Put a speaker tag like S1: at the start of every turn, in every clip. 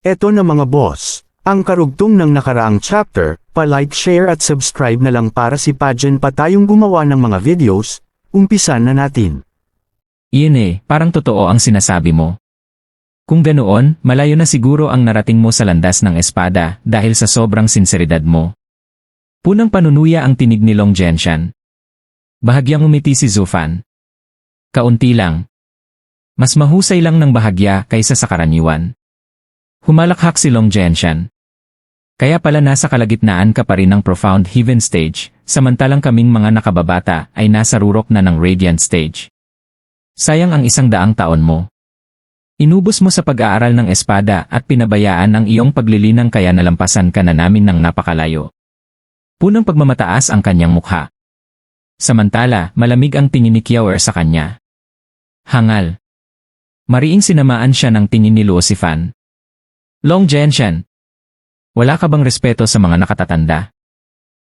S1: Eto na mga boss, ang karugtong ng nakaraang chapter, pa-like, share at subscribe na lang para si Pajen pa tayong gumawa ng mga videos, umpisan na natin.
S2: Iyon parang totoo ang sinasabi mo. Kung ganoon, malayo na siguro ang narating mo sa landas ng espada dahil sa sobrang sinseridad mo. Punang panunuya ang tinig ni Long Zhenshan. Bahagyang umiti si Zufan. Kaunti lang. Mas mahusay lang ng bahagya kaysa sa karaniwan. Humalakhak si Long Zhenshan. Kaya pala nasa kalagitnaan ka pa rin ng profound heaven stage, samantalang kaming mga nakababata ay nasa rurok na ng radiant stage. Sayang ang 100 taon mo. Inubos mo sa pag-aaral ng espada at pinabayaan ang iyong paglilinang kaya nalampasan ka na namin ng napakalayo. Punang pagmamataas ang kanyang mukha. Samantala, malamig ang tingin ni Kiawer sa kanya. Hangal. Mariing sinamaan siya ng tingin ni Luo Sifan. Long Zhenshan. Wala ka bang respeto sa mga nakatatanda?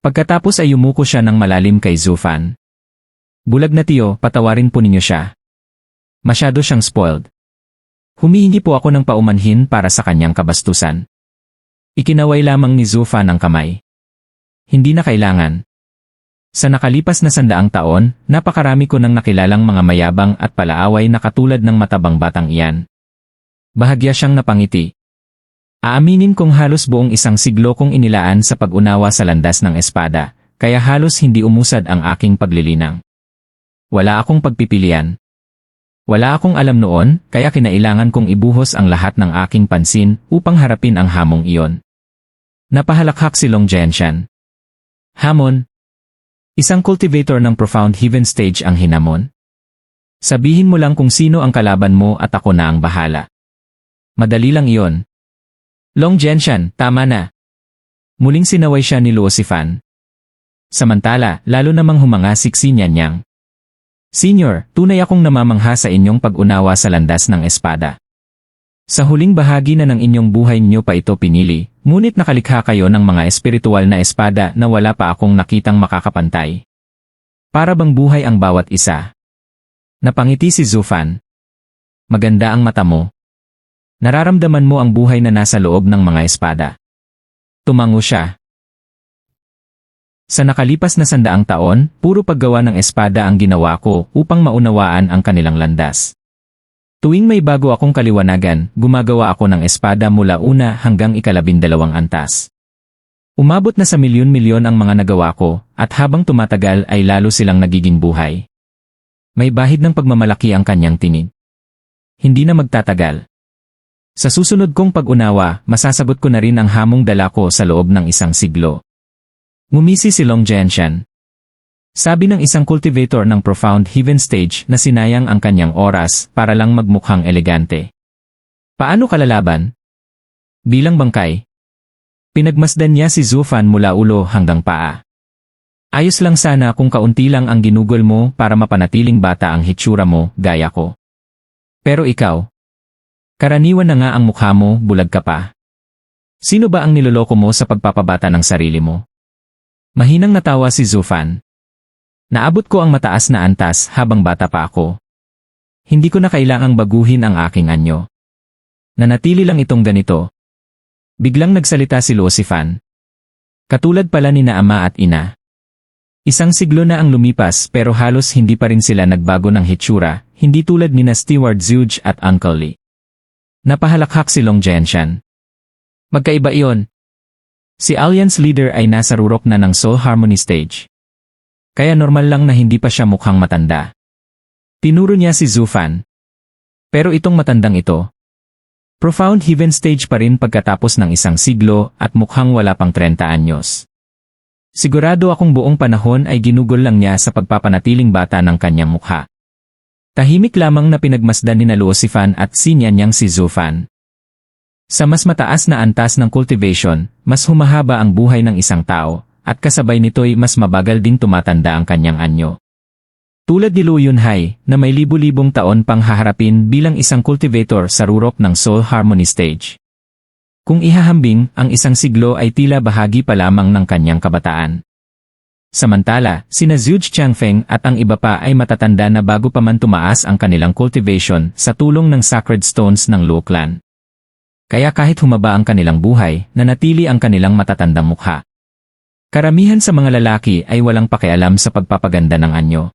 S2: Pagkatapos ay yumuko siya ng malalim kay Zufan. Bulag na tiyo, patawarin po ninyo siya. Masyado siyang spoiled. Humihingi po ako ng paumanhin para sa kanyang kabastusan. Ikinaway lamang ni Zufan ang kamay. Hindi na kailangan. Sa nakalipas na 100 taon, napakarami ko nang nakilalang mga mayabang at palaaway na katulad ng matabang batang iyan. Bahagya siyang napangiti. Aaminin kong halos buong 1 siglo kong inilaan sa pag-unawa sa landas ng espada, kaya halos hindi umusad ang aking paglilinang. Wala akong pagpipilian. Wala akong alam noon, kaya kinailangan kong ibuhos ang lahat ng aking pansin upang harapin ang hamong iyon. Napahalakhak si Long Zhenshan. Hamon. Isang cultivator ng profound heaven stage ang hinamon. Sabihin mo lang kung sino ang kalaban mo at ako na ang bahala. Madali lang iyon. Long Zhenshan, tama na. Muling sinaway siya ni Luo Sifan. Samantala, lalo namang humangasik si Nyanyang. Senior, tunay akong namamangha sa inyong pag-unawa sa landas ng espada. Sa huling bahagi na ng inyong buhay niyo pa ito pinili, ngunit nakalikha kayo ng mga espiritual na espada na wala pa akong nakitang makakapantay. Para bang buhay ang bawat isa. Napangiti si Zufan. Maganda ang mata mo. Nararamdaman mo ang buhay na nasa loob ng mga espada. Tumango siya. Sa nakalipas na 100 taon, puro paggawa ng espada ang ginawa ko upang maunawaan ang kanilang landas. Tuwing may bago akong kaliwanagan, gumagawa ako ng espada mula una hanggang 12 antas. Umabot na sa milyon-milyon ang mga nagawa ko, at habang tumatagal ay lalo silang nagiging buhay. May bahid ng pagmamalaki ang kanyang tinig. Hindi na magtatagal. Sa susunod kong pag-unawa, masasagot ko na rin ang hamong dala ko sa loob ng 1 siglo. Ngumisi si Long Zhenshan. Sabi ng isang cultivator ng profound heaven stage na sinayang ang kanyang oras para lang magmukhang elegante. Paano kalalaban? Bilang bangkay. Pinagmasdan niya si Zufan mula ulo hanggang paa. Ayos lang sana kung kaunti lang ang ginugol mo para mapanatiling bata ang hitsura mo, gaya ko. Pero ikaw, karaniwan na nga ang mukha mo, bulag ka pa. Sino ba ang niloloko mo sa pagpapabata ng sarili mo? Mahinang natawa si Zufan. Naabot ko ang mataas na antas habang bata pa ako. Hindi ko na kailangang baguhin ang aking anyo. Nanatili lang itong ganito. Biglang nagsalita si Luo Sifan. Katulad pala ni na ama at ina. 1 siglo na ang lumipas pero halos hindi pa rin sila nagbago ng hitsura, hindi tulad ni na Steward Zuge at Uncle Lee. Napahalakhak si Long Zhenshan. Magkaiba iyon. Si Alliance Leader ay nasa rurok na ng Soul Harmony stage. Kaya normal lang na hindi pa siya mukhang matanda. Tinuro niya si Zufan. Pero itong matandang ito, profound heaven stage pa rin pagkatapos ng 1 siglo at mukhang wala pang 30 anyos. Sigurado akong buong panahon ay ginugol lang niya sa pagpapanatiling bata ng kanyang mukha. Tahimik lamang na pinagmasdan ni Luo Sifan at si Nyanyang si Zufan. Sa mas mataas na antas ng cultivation, mas humahaba ang buhay ng isang tao, at kasabay nito'y mas mabagal ding tumatanda ang kanyang anyo. Tulad ni Lu Yunhai, na may libu-libong taon pang haharapin bilang isang cultivator sa rurok ng Soul Harmony stage. Kung ihahambing, ang 1 siglo ay tila bahagi pa lamang ng kanyang kabataan. Samantala, sina Zuge Changfeng at ang iba pa ay matatanda na bago pa man tumaas ang kanilang cultivation sa tulong ng sacred stones ng Luo clan. Kaya kahit humaba ang kanilang buhay, nanatili ang kanilang matatandang mukha. Karamihan sa mga lalaki ay walang pakialam sa pagpapaganda ng anyo.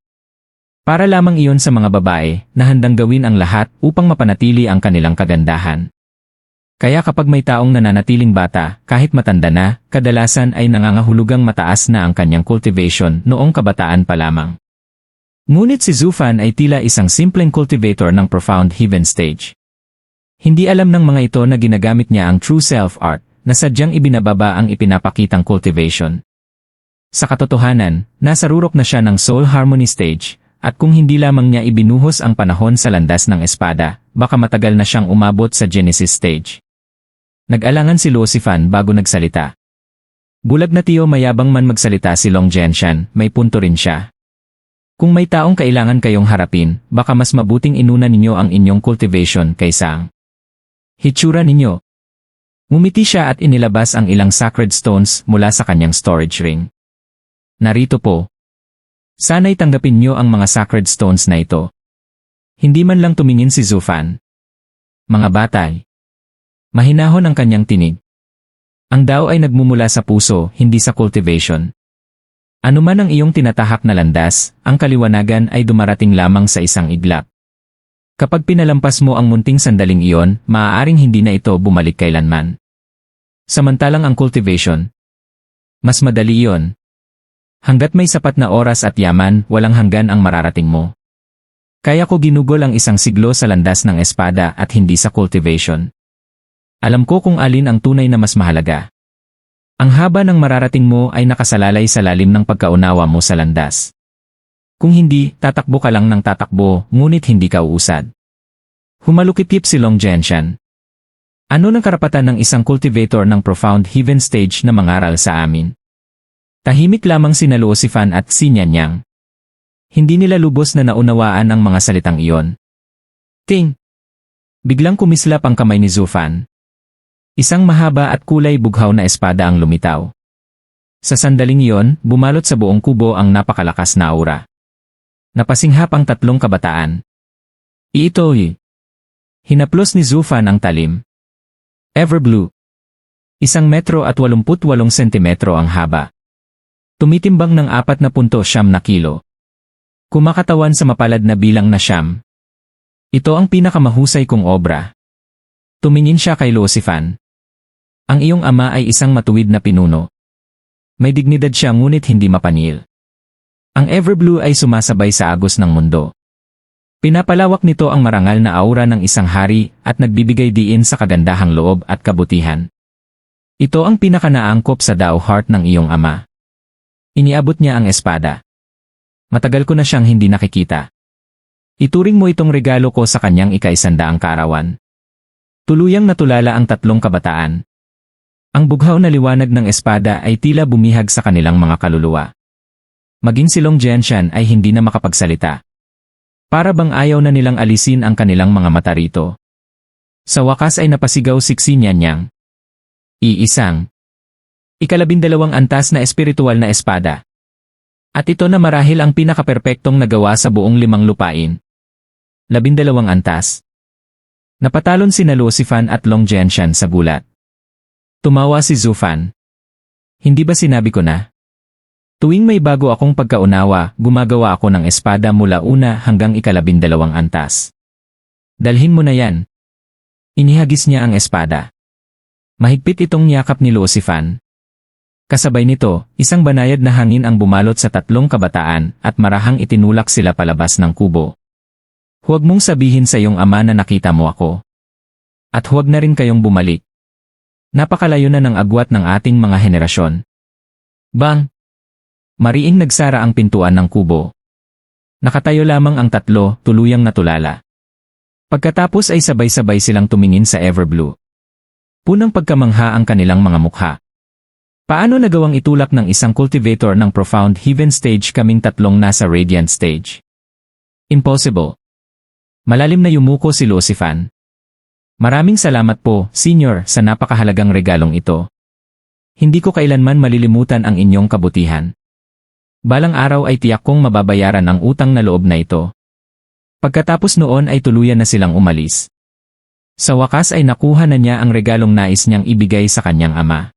S2: Para lamang iyon sa mga babae na handang gawin ang lahat upang mapanatili ang kanilang kagandahan. Kaya kapag may taong nananatiling bata, kahit matanda na, kadalasan ay nangangahulugang mataas na ang kanyang cultivation noong kabataan pa lamang. Ngunit si Zufan ay tila isang simpleng cultivator ng profound heaven stage. Hindi alam ng mga ito na ginagamit niya ang true self-art, na sadyang ibinababa ang ipinapakitang cultivation. Sa katotohanan, nasa rurok na siya ng soul harmony stage, at kung hindi lamang niya ibinuhos ang panahon sa landas ng espada, baka matagal na siyang umabot sa Genesis stage. Nag-alangan si Luosifan bago nagsalita. Bulag na tiyo mayabang man magsalita si Long Genshan, may punto rin siya. Kung may taong kailangan kayong harapin, baka mas mabuting inuna ninyo ang inyong cultivation kaysa ang hitsura ninyo. Ngumiti siya at inilabas ang ilang sacred stones mula sa kanyang storage ring. Narito po. Sana'y tanggapin niyo ang mga sacred stones na ito. Hindi man lang tumingin si Zufan. Mga batay. Mahinahon ang kanyang tinig. Ang Dao ay nagmumula sa puso, hindi sa cultivation. Ano man ang iyong tinatahak na landas, ang kaliwanagan ay dumarating lamang sa isang iglap. Kapag pinalampas mo ang munting sandaling iyon, maaaring hindi na ito bumalik kailanman. Samantalang ang cultivation, mas madali iyon. Hanggat may sapat na oras at yaman, walang hanggan ang mararating mo. Kaya ko ginugol ang isang siglo sa landas ng espada at hindi sa cultivation. Alam ko kung alin ang tunay na mas mahalaga. Ang haba ng mararating mo ay nakasalalay sa lalim ng pagkaunawa mo sa landas. Kung hindi, tatakbo ka lang ng tatakbo, ngunit hindi ka uusad. Humalukip-kip si Long Genshan. Ano ng karapatan ng isang cultivator ng profound heaven stage na mangaral sa amin? Tahimik lamang sina Luosifan at si Nyanyang. Hindi nila lubos na naunawaan ang mga salitang iyon. Ting! Biglang kumislap ang kamay ni Zufan. Isang mahaba at kulay bughaw na espada ang lumitaw. Sa sandaling iyon, bumalot sa buong kubo ang napakalakas na aura. Napasinghap ang tatlong kabataan. Iitoy. Hinaplos ni Zufan ang talim. Everblue. 1 metro at 88 sentimetro ang haba. Tumitimbang ng 4.9 na kilo. Kumakatawan sa mapalad na bilang na 9. Ito ang pinakamahusay kong obra. Tumingin siya kay Luosifan. Ang iyong ama ay isang matuwid na pinuno. May dignidad siya ngunit hindi mapanil. Ang Everblue ay sumasabay sa agos ng mundo. Pinapalawak nito ang marangal na aura ng isang hari at nagbibigay diin sa kagandahang loob at kabutihan. Ito ang pinakanaangkop sa Dao Heart ng iyong ama. Iniabot niya ang espada. Matagal ko na siyang hindi nakikita. Ituring mo itong regalo ko sa kanyang ika-100 kaarawan. Tuluyang natulala ang tatlong kabataan. Ang bughaw na liwanag ng espada ay tila bumihag sa kanilang mga kaluluwa. Maging si Long Genshan ay hindi na makapagsalita. Para bang ayaw na nilang alisin ang kanilang mga mata rito. Sa wakas ay napasigaw si Nyanyang. Iisang. 12 antas na espiritual na espada. At ito na marahil ang pinakaperpektong nagawa sa buong 5 lupain. 12 antas. Napatalon sina Luosifan at Long Genshan sa gulat. Tumawa si Zufan. Hindi ba sinabi ko na? Tuwing may bago akong pagkaunawa, gumagawa ako ng espada mula una hanggang 12 antas. Dalhin mo na yan. Inihagis niya ang espada. Mahigpit itong yakap ni Luosifan. Kasabay nito, isang banayad na hangin ang bumalot sa tatlong kabataan at marahang itinulak sila palabas ng kubo. Huwag mong sabihin sa iyong ama na nakita mo ako. At huwag na rin kayong bumalik. Napakalayo na ng agwat ng ating mga henerasyon. Bang! Mariing nagsara ang pintuan ng kubo. Nakatayo lamang ang tatlo, tuluyang natulala. Pagkatapos ay sabay-sabay silang tumingin sa Everblue. Punang pagkamangha ang kanilang mga mukha. Paano nagawang itulak ng isang cultivator ng profound heaven stage kaming tatlong nasa radiant stage? Impossible. Malalim na yumuko si Luosifan. Maraming salamat po, Senior, sa napakahalagang regalong ito. Hindi ko kailanman malilimutan ang inyong kabutihan. Balang araw ay tiyak kong mababayaran ang utang na loob na ito. Pagkatapos noon ay tuluyan na silang umalis. Sa wakas ay nakuha na niya ang regalong nais niyang ibigay sa kanyang ama.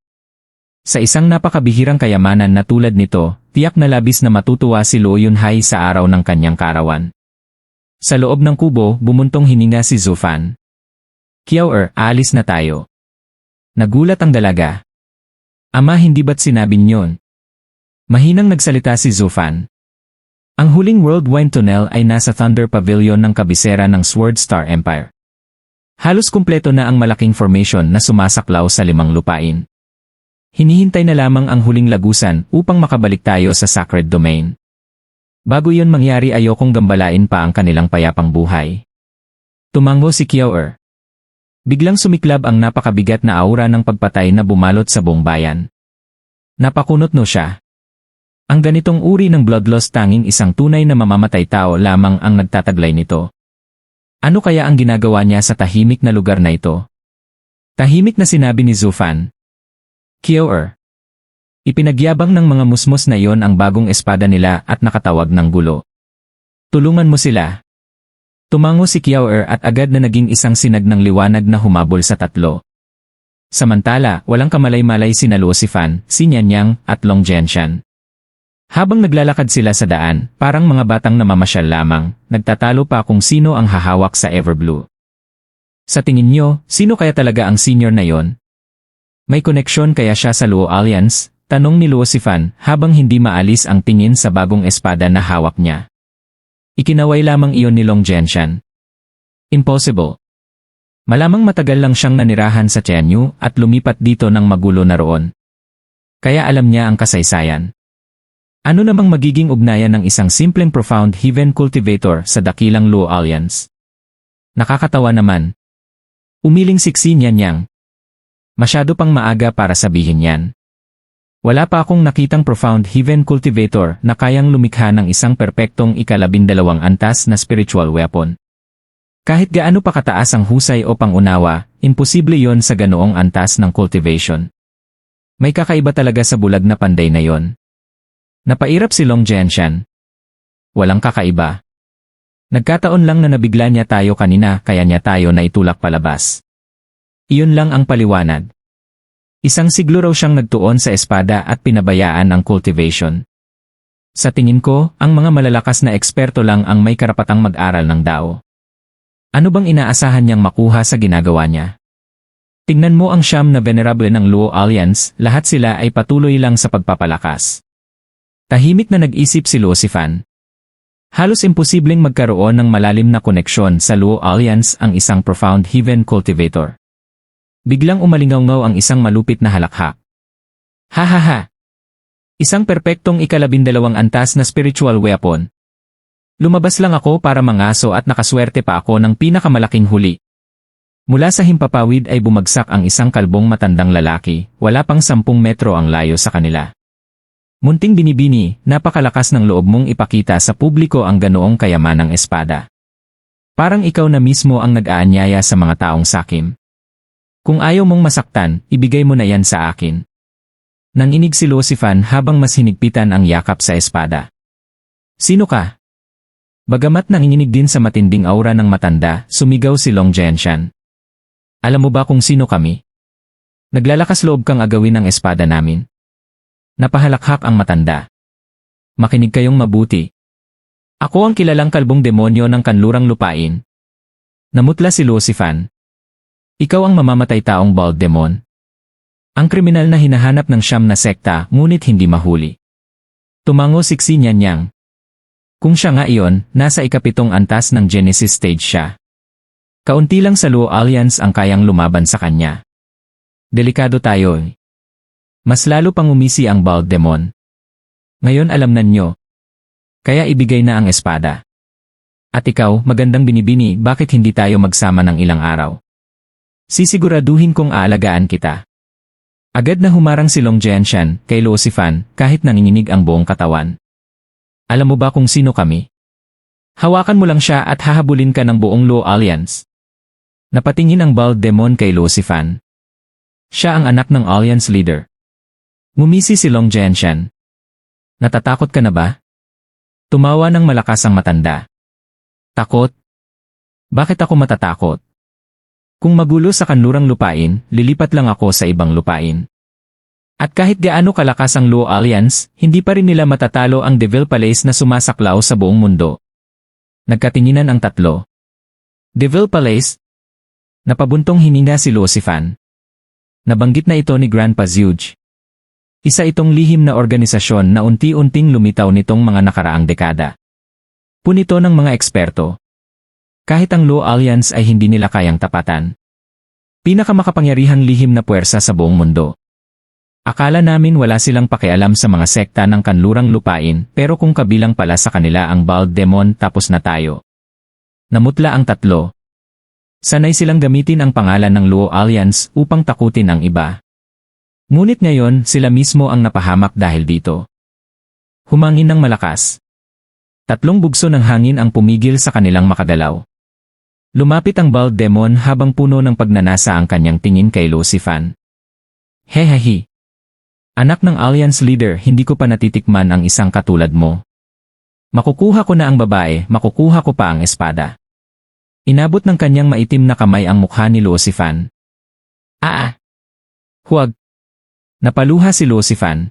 S2: Sa isang napakabihirang kayamanan na tulad nito, tiyak na labis na matutuwa si Luo Yunhai sa araw ng kanyang kaarawan. Sa loob ng kubo, bumuntong hininga si Zufan. Kiao, aalis na tayo. Nagulat ang dalaga. Ama, hindi ba't sinabi niyon? Mahinang nagsalita si Zufan. Ang huling World Wine Tunnel ay nasa Thunder Pavilion ng kabisera ng Sword Star Empire. Halos kumpleto na ang malaking formation na sumasaklaw sa 5 lupain. Hinihintay na lamang ang huling lagusan upang makabalik tayo sa Sacred Domain. Bago yun mangyari, ayokong gambalain pa ang kanilang payapang buhay. Tumango si Kiao. Biglang sumiklab ang napakabigat na aura ng pagpatay na bumalot sa buong bayan. Napakunot no siya. Ang ganitong uri ng bloodlust tanging isang tunay na mamamatay tao lamang ang nagtataglay nito. Ano kaya ang ginagawa niya sa tahimik na lugar na ito? Tahimik na sinabi ni Zufan. Kiao. Ipinagyabang ng mga musmos na yon ang bagong espada nila at nakatawag ng gulo. Tulungan mo sila. Tumango si Kiao at agad na naging isang sinag ng liwanag na humabol sa tatlo. Samantala, walang kamalay-malay sina Luo Sifan, si Nianyang, at Long Zhenshan. Habang naglalakad sila sa daan, parang mga batang namamasyal lamang, nagtatalo pa kung sino ang hahawak sa Everblue. Sa tingin nyo, sino kaya talaga ang senior na yon? May koneksyon kaya siya sa Luo Alliance? Tanong ni Luo Sifan habang hindi maalis ang tingin sa bagong espada na hawak niya. Ikinaway lamang iyon ni Long Zhenshan. Impossible. Malamang matagal lang siyang nanirahan sa Tianyu at lumipat dito ng magulo na roon. Kaya alam niya ang kasaysayan. Ano namang magiging ugnayan ng isang simpleng profound heaven cultivator sa dakilang Luo Alliance? Nakakatawa naman. Umiling siksi Nianyang. Masyado pang maaga para sabihin yan. Wala pa akong nakitang profound heaven cultivator na kayang lumikha ng isang perpektong ika-12 antas na spiritual weapon. Kahit gaano pa kataas ang husay o pangunawa, imposible yon sa ganoong antas ng cultivation. May kakaiba talaga sa bulag na panday na yon. Napairap si Long Zhenshan. Walang kakaiba. Nagkataon lang na nabigla niya tayo kanina kaya niya tayo naitulak palabas. Iyon lang ang paliwanag. Isang siglo raw siyang nagtuon sa espada at pinabayaan ang cultivation. Sa tingin ko, ang mga malalakas na eksperto lang ang may karapatang mag-aral ng Dao. Ano bang inaasahan niyang makuha sa ginagawa niya? Tingnan mo ang siyam na venerable ng Luo Alliance, lahat sila ay patuloy lang sa pagpapalakas. Tahimik na nag-isip si Luo Sifan. Halos imposibleng magkaroon ng malalim na koneksyon sa Luo Alliance ang isang profound heaven cultivator. Biglang umalingaw ang isang malupit na halakhak. Ha ha ha! Isang perpektong ika-12 antas na spiritual weapon. Lumabas lang ako para mangaso at nakaswerte pa ako ng pinakamalaking huli. Mula sa himpapawid ay bumagsak ang isang kalbong matandang lalaki, wala pang 10 metro ang layo sa kanila. Munting binibini, napakalakas ng loob mong ipakita sa publiko ang ganoong kayamanang espada. Parang ikaw na mismo ang nag-aanyaya sa mga taong sakim. Kung ayaw mong masaktan, ibigay mo na yan sa akin. Nanginig si Luo Sifan habang mas hinigpitan ang yakap sa espada. Sino ka? Bagamat nanginginig din sa matinding aura ng matanda, sumigaw si Long Zhenshan. Alam mo ba kung sino kami? Naglalakas loob kang agawin ang espada namin. Napahalakhak ang matanda. Makinig kayong mabuti. Ako ang kilalang kalbong demonyo ng kanlurang lupain. Namutla si Luo Sifan. Ikaw ang mamamatay taong bald demon. Ang kriminal na hinahanap ng siyam na sekta ngunit hindi mahuli. Tumango siksi Nianyang. Kung siya nga iyon, nasa ika-7 antas ng Genesis stage siya. Kaunti lang sa Luo Alliance ang kayang lumaban sa kanya. Delikado tayo. Mas lalo pang umisi ang bald demon. Ngayon alam na nyo. Kaya ibigay na ang espada. At ikaw, magandang binibini, bakit hindi tayo magsama ng ilang araw? Sisiguraduhin kong aalagaan kita. Agad na humarang si Long Zhenshan kay Luo Sifan kahit nanginginig ang buong katawan. Alam mo ba kung sino kami? Hawakan mo lang siya at hahabulin ka ng buong Luo Alliance. Napatingin ang bald demon kay Luo Sifan. Siya ang anak ng Alliance leader. Ngumisi si Long Zhenshan. Natatakot ka na ba? Tumawa ng malakas ang matanda. Takot? Bakit ako matatakot? Kung magulo sa kanlurang lupain, lilipat lang ako sa ibang lupain. At kahit gaano kalakas ang Luo Alliance, hindi pa rin nila matatalo ang Devil Palace na sumasaklaw sa buong mundo. Nagkatinginan ang tatlo. Devil Palace? Napabuntong hininga si Luosifan. Nabanggit na ito ni Grandpa Zhuge. Isa itong lihim na organisasyon na unti-unting lumitaw nitong mga nakaraang dekada. Punito ng mga eksperto. Kahit ang Luo Alliance ay hindi nila kayang tapatan. Pinakamakapangyarihang lihim na puwersa sa buong mundo. Akala namin wala silang pakialam sa mga sekta ng kanlurang lupain, pero kung kabilang pala sa kanila ang Bald Demon, tapos na tayo. Namutla ang tatlo. Sanay silang gamitin ang pangalan ng Luo Alliance upang takutin ang iba. Ngunit ngayon, sila mismo ang napahamak dahil dito. Humangin ng malakas. Tatlong bugso ng hangin ang pumigil sa kanilang makagalaw. Lumapit ang Bald Demon habang puno ng pagnanasa ang kanyang tingin kay Luosifan. Hehehe. Anak ng Alliance Leader, hindi ko pa natitikman ang isang katulad mo. Makukuha ko na ang babae, makukuha ko pa ang espada. Inabot ng kanyang maitim na kamay ang mukha ni Luosifan. Huwag. Napaluha si Luosifan.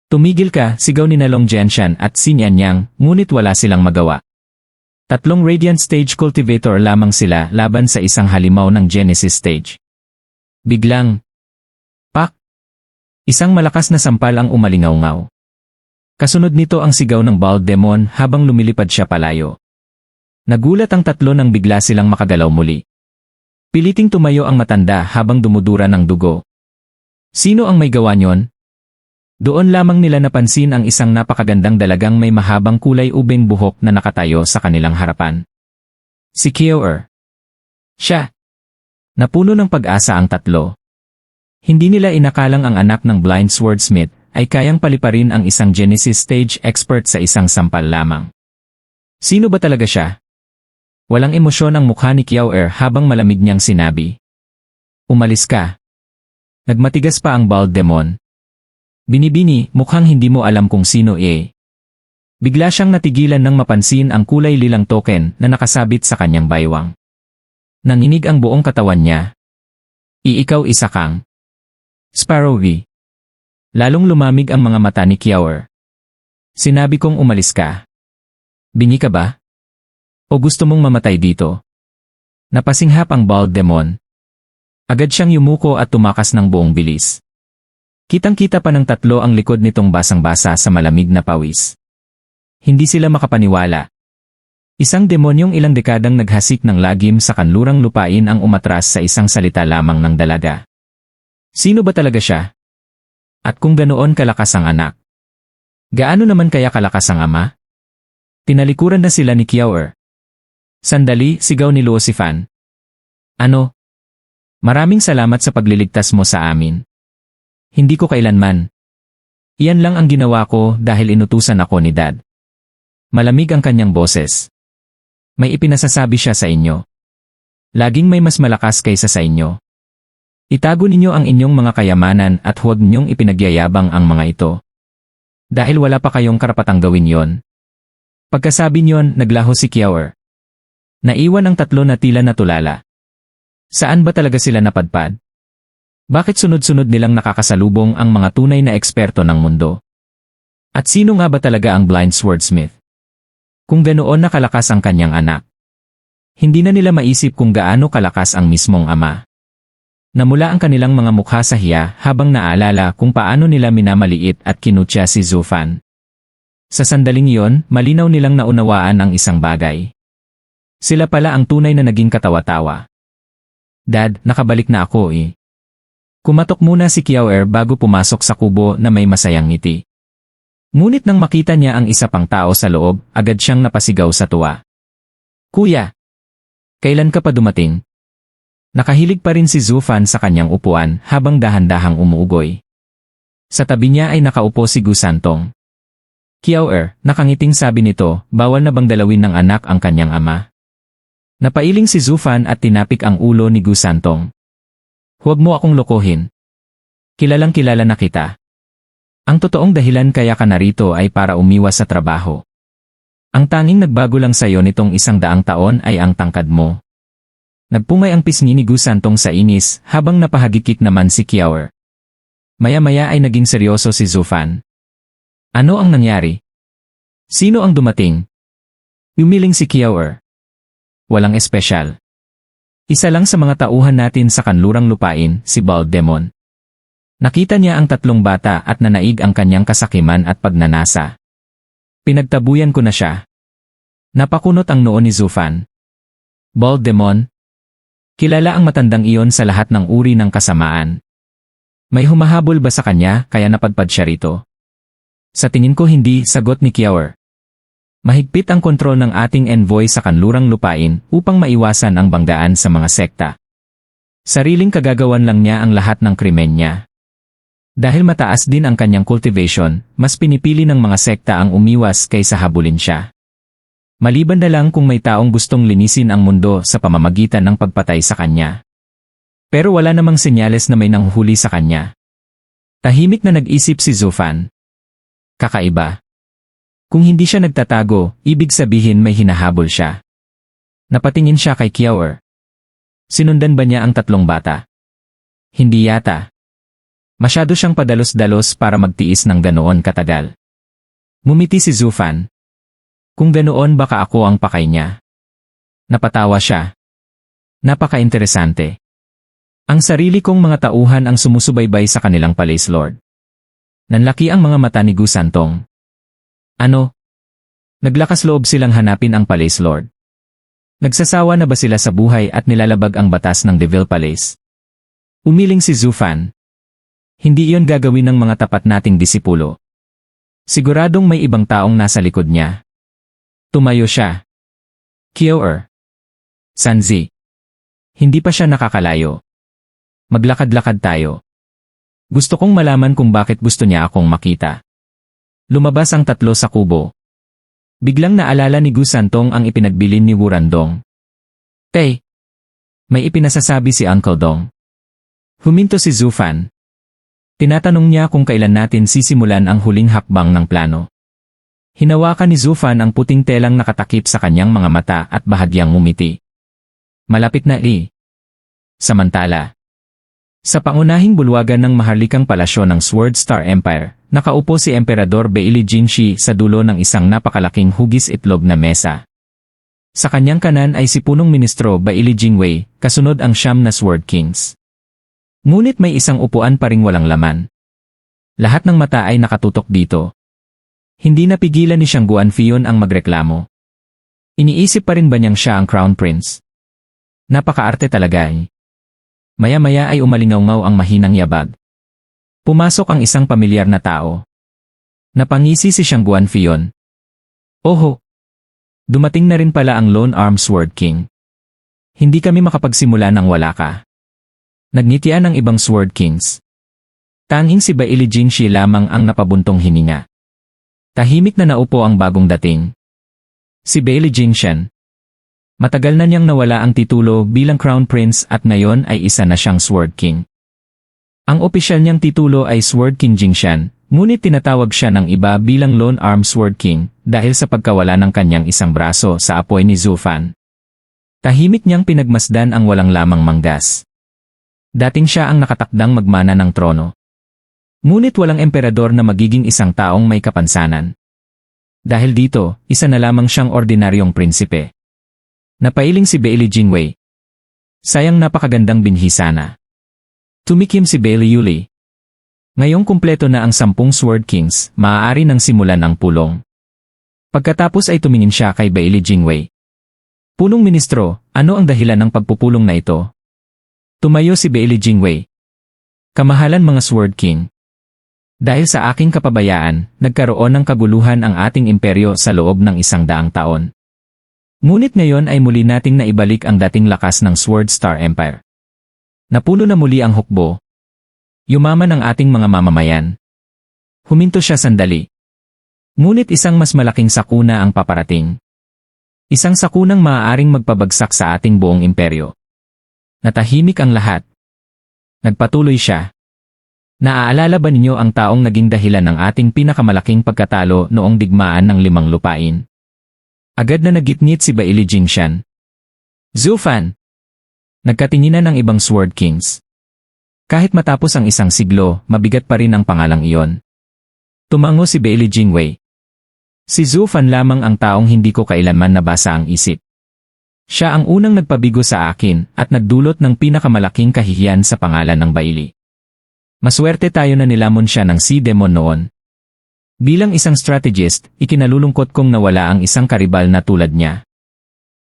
S2: Tumigil ka, sigaw ni Long Genshan at Xin Yannyang, ngunit wala silang magawa. Tatlong Radiant Stage Cultivator lamang sila laban sa isang halimaw ng Genesis Stage. Biglang, pak! Isang malakas na sampal ang umalingaw-ngaw. Kasunod nito ang sigaw ng Bald Demon habang lumilipad siya palayo. Nagulat ang tatlo nang bigla silang makagalaw muli. Piliting tumayo ang matanda habang dumudura ng dugo. Sino ang may gawa niyon? Doon lamang nila napansin ang isang napakagandang dalagang may mahabang kulay ubing buhok na nakatayo sa kanilang harapan. Si Kiao-er. Siya. Napuno ng pag-asa ang tatlo. Hindi nila inakalang ang anak ng Blind Swordsmith ay kayang paliparin ang isang Genesis Stage expert sa isang sampal lamang. Sino ba talaga siya? Walang emosyon ang mukha ni Kiao-er habang malamig niyang sinabi. Umalis ka. Nagmatigas pa ang Bald Demon. Binibini, mukhang hindi mo alam kung sino Bigla siyang natigilan nang mapansin ang kulay lilang token na nakasabit sa kanyang baywang. Nanginig ang buong katawan niya. Ikaw isa kang Sparrowy. Lalong lumamig ang mga mata ni Kiao-er. Sinabi kong umalis ka. Bingi ka ba? O gusto mong mamatay dito? Napasinghap ang Bald Demon. Agad siyang yumuko at tumakas ng buong bilis. Kitang-kita pa ng tatlo ang likod nitong basang-basa sa malamig na pawis. Hindi sila makapaniwala. Isang demonyong ilang dekadang naghasik ng lagim sa kanlurang lupain ang umatras sa isang salita lamang ng dalaga. Sino ba talaga siya? At kung ganoon kalakas ang anak? Gaano naman kaya kalakas ang ama? Tinalikuran na sila ni Kiao-er. Sandali, sigaw ni Luosifan. Ano? Maraming salamat sa pagliligtas mo sa amin. Hindi ko kailanman. Iyan lang ang ginawa ko dahil inutusan ako ni Dad. Malamig ang kanyang boses. May ipinasasabi siya sa inyo. Laging may mas malakas kaysa sa inyo. Itago ninyo ang inyong mga kayamanan at huwag ninyong ipinagyayabang ang mga ito. Dahil wala pa kayong karapatang gawin yon. Pagkasabi niyon, naglaho si Kiao-er. Naiwan ang tatlo na tila natulala. Saan ba talaga sila napadpad? Bakit sunod-sunod nilang nakakasalubong ang mga tunay na eksperto ng mundo? At sino nga ba talaga ang Blind Swordsmith? Kung ganoon na kalakas ang kanyang anak. Hindi na nila maisip kung gaano kalakas ang mismong ama. Namula ang kanilang mga mukha sa hiya habang naalala kung paano nila minamaliit at kinutya si Zufan. Sa sandaling iyon, malinaw nilang naunawaan ang isang bagay. Sila pala ang tunay na naging katawa-tawa. Dad, nakabalik na ako Kumatok muna si Kiao-er bago pumasok sa kubo na may masayang ngiti. Ngunit nang makita niya ang isa pang tao sa loob, agad siyang napasigaw sa tuwa. Kuya! Kailan ka pa dumating? Nakahilig pa rin si Zufan sa kanyang upuan habang dahan-dahang umuugoy. Sa tabi niya ay nakaupo si Gu Santong. Kiao-er, nakangiting sabi nito, bawal na bang dalawin ng anak ang kanyang ama? Napailing si Zufan at tinapik ang ulo ni Gu Santong. Huwag mo akong lokohin. Kilalang kilala na kita. Ang totoong dahilan kaya ka narito ay para umiwas sa trabaho. Ang tanging nagbago lang sa'yo nitong 100 taon ay ang tangkad mo. Nagpumay ang pisngi ni Gu Santong sa inis habang napahagikik naman si Kiawer. Maya-maya ay naging seryoso si Zufan. Ano ang nangyari? Sino ang dumating? Umiling si Kiawer. Walang espesyal. Isa lang sa mga tauhan natin sa kanlurang lupain, si Bald Demon. Nakita niya ang tatlong bata at nanaig ang kanyang kasakiman at pagnanasa. Pinagtabuyan ko na siya. Napakunot ang noo ni Zufan. Bald Demon? Kilala ang matandang iyon sa lahat ng uri ng kasamaan. May humahabol ba sa kanya kaya napadpad siya rito? Sa tingin ko hindi, sagot ni Kiawer. Mahigpit ang kontrol ng ating envoy sa kanlurang lupain upang maiwasan ang banggaan sa mga sekta. Sariling kagagawan lang niya ang lahat ng krimen niya. Dahil mataas din ang kanyang cultivation, mas pinipili ng mga sekta ang umiwas kaysa habulin siya. Maliban na lang kung may taong gustong linisin ang mundo sa pamamagitan ng pagpatay sa kanya. Pero wala namang senyales na may nanghuhuli sa kanya. Tahimik na nag-isip si Zufan. Kakaiba. Kung hindi siya nagtatago, ibig sabihin may hinahabol siya. Napatingin siya kay Kiawer. Sinundan ba niya ang tatlong bata? Hindi yata. Masyado siyang padalos-dalos para magtiis ng ganoon katagal. Ngumiti si Zufan. Kung ganoon baka ako ang pakay niya. Napatawa siya. Napaka-interesante. Ang sarili kong mga tauhan ang sumusubaybay sa kanilang Palace Lord. Nanlaki ang mga mata ni Gu Santong. Ano? Naglakas loob silang hanapin ang Palace Lord. Nagsasawa na ba sila sa buhay at nilalabag ang batas ng Devil Palace? Umiling si Zufan. Hindi iyon gagawin ng mga tapat nating disipulo. Siguradong may ibang taong nasa likod niya. Tumayo siya. Kiawer. Sanzi. Hindi pa siya nakakalayo. Maglakad-lakad tayo. Gusto kong malaman kung bakit gusto niya akong makita. Lumabas ang tatlo sa kubo. Biglang naalala ni Gu Santong ang ipinagbilin ni Wurandong. Tay! May ipinasasabi si Uncle Dong. Huminto si Zufan. Tinatanong niya kung kailan natin sisimulan ang huling hakbang ng plano. Hinawakan ni Zufan ang puting telang nakatakip sa kanyang mga mata at bahagyang ngumiti. Malapit na Samantala. Sa pangunahing bulwagan ng maharlikang palasyo ng Sword Star Empire, nakaupo si Emperador Beili Jinshi sa dulo ng isang napakalaking hugis itlog na mesa. Sa kanyang kanan ay si punong ministro Beili Jingwei, kasunod ang siyam na Sword Kings. Ngunit may isang upuan pa ring walang laman. Lahat ng mata ay nakatutok dito. Hindi napigilan ni Xiang Guanfion ang magreklamo. Iniisip pa rin ba niyang siya ang Crown Prince? Napakaarte talaga eh. Maya-maya ay umalingaw-ngaw ang mahinang yabag. Pumasok ang isang pamilyar na tao. Napangisi si Xiang Guanfion. Oho! Dumating na rin pala ang Lone Arm Sword King. Hindi kami makapagsimula nang wala ka. Nagnitian ang ibang Sword Kings. Tanging si Beili Jinshi lamang ang napabuntong hininga. Tahimik na naupo ang bagong dating. Si Beili Jingshan. Matagal na niyang nawala ang titulo bilang Crown Prince at ngayon ay isa na siyang Sword King. Ang opisyal niyang titulo ay Sword King Jingshan, ngunit tinatawag siya ng iba bilang Lone Arm Sword King dahil sa pagkawala ng kanyang isang braso sa apoy ni Zufan. Tahimik niyang pinagmasdan ang walang lamang manggas. Dating siya ang nakatakdang magmana ng trono. Ngunit walang emperador na magiging isang taong may kapansanan. Dahil dito, isa na lamang siyang ordinaryong prinsipe. Napailing si Beili Jingwei. Sayang napakagandang binhi sana. Tumikim si Beili Yuli. Ngayong kumpleto na ang 10 Sword Kings, maaari nang simulan ang pulong. Pagkatapos ay tumingin siya kay Beili Jingwei. Punong ministro, ano ang dahilan ng pagpupulong na ito? Tumayo si Beili Jingwei. Kamahalan mga Sword King. Dahil sa aking kapabayaan, nagkaroon ng kaguluhan ang ating imperyo sa loob ng 100 taon. Ngunit ngayon ay muli nating naibalik ang dating lakas ng Sword Star Empire. Napuno na muli ang hukbo. Yumaman ang ating mga mamamayan. Huminto siya sandali. Ngunit isang mas malaking sakuna ang paparating. Isang sakunang maaaring magpabagsak sa ating buong imperyo. Natahimik ang lahat. Nagpatuloy siya. Naaalala ba ninyo ang taong naging dahilan ng ating pinakamalaking pagkatalo noong digmaan ng 5 lupain? Agad na nagitngit si Beili Jingshan. Zufan! Nagkatinginan ang ibang Sword Kings. Kahit matapos ang isang siglo, mabigat pa rin ang pangalang iyon. Tumango si Bailey Jingwei. Si Zhu Fan lamang ang taong hindi ko kailanman nabasa ang isip. Siya ang unang nagpabigo sa akin at nagdulot ng pinakamalaking kahihiyan sa pangalan ng Bailey. Maswerte tayo na nilamon siya ng Sea Demon noon. Bilang isang strategist, ikinalulungkot kong nawala ang isang karibal na tulad niya.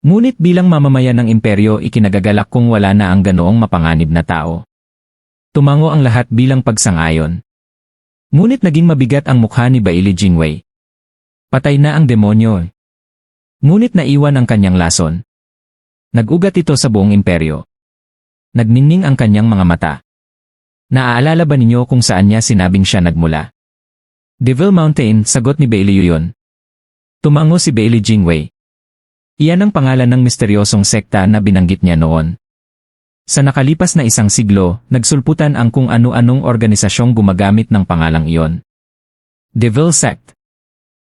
S2: Ngunit bilang mamamayan ng imperyo ikinagagalak kong wala na ang ganoong mapanganib na tao. Tumango ang lahat bilang pagsang-ayon. Ngunit naging mabigat ang mukha ni Bailey Jingwei. Patay na ang demonyo. Ngunit naiwan ang kanyang lason. Nag-ugat ito sa buong imperyo. Nagningning ang kanyang mga mata. Naaalala ba ninyo kung saan niya sinabing siya nagmula? Devil Mountain, sagot ni Bailey yun. Tumango si Bailey Jingwei. Iyan ang pangalan ng misteryosong sekta na binanggit niya noon. Sa nakalipas na isang siglo, nagsulputan ang kung ano-anong organisasyong gumagamit ng pangalang iyon. Devil Sect,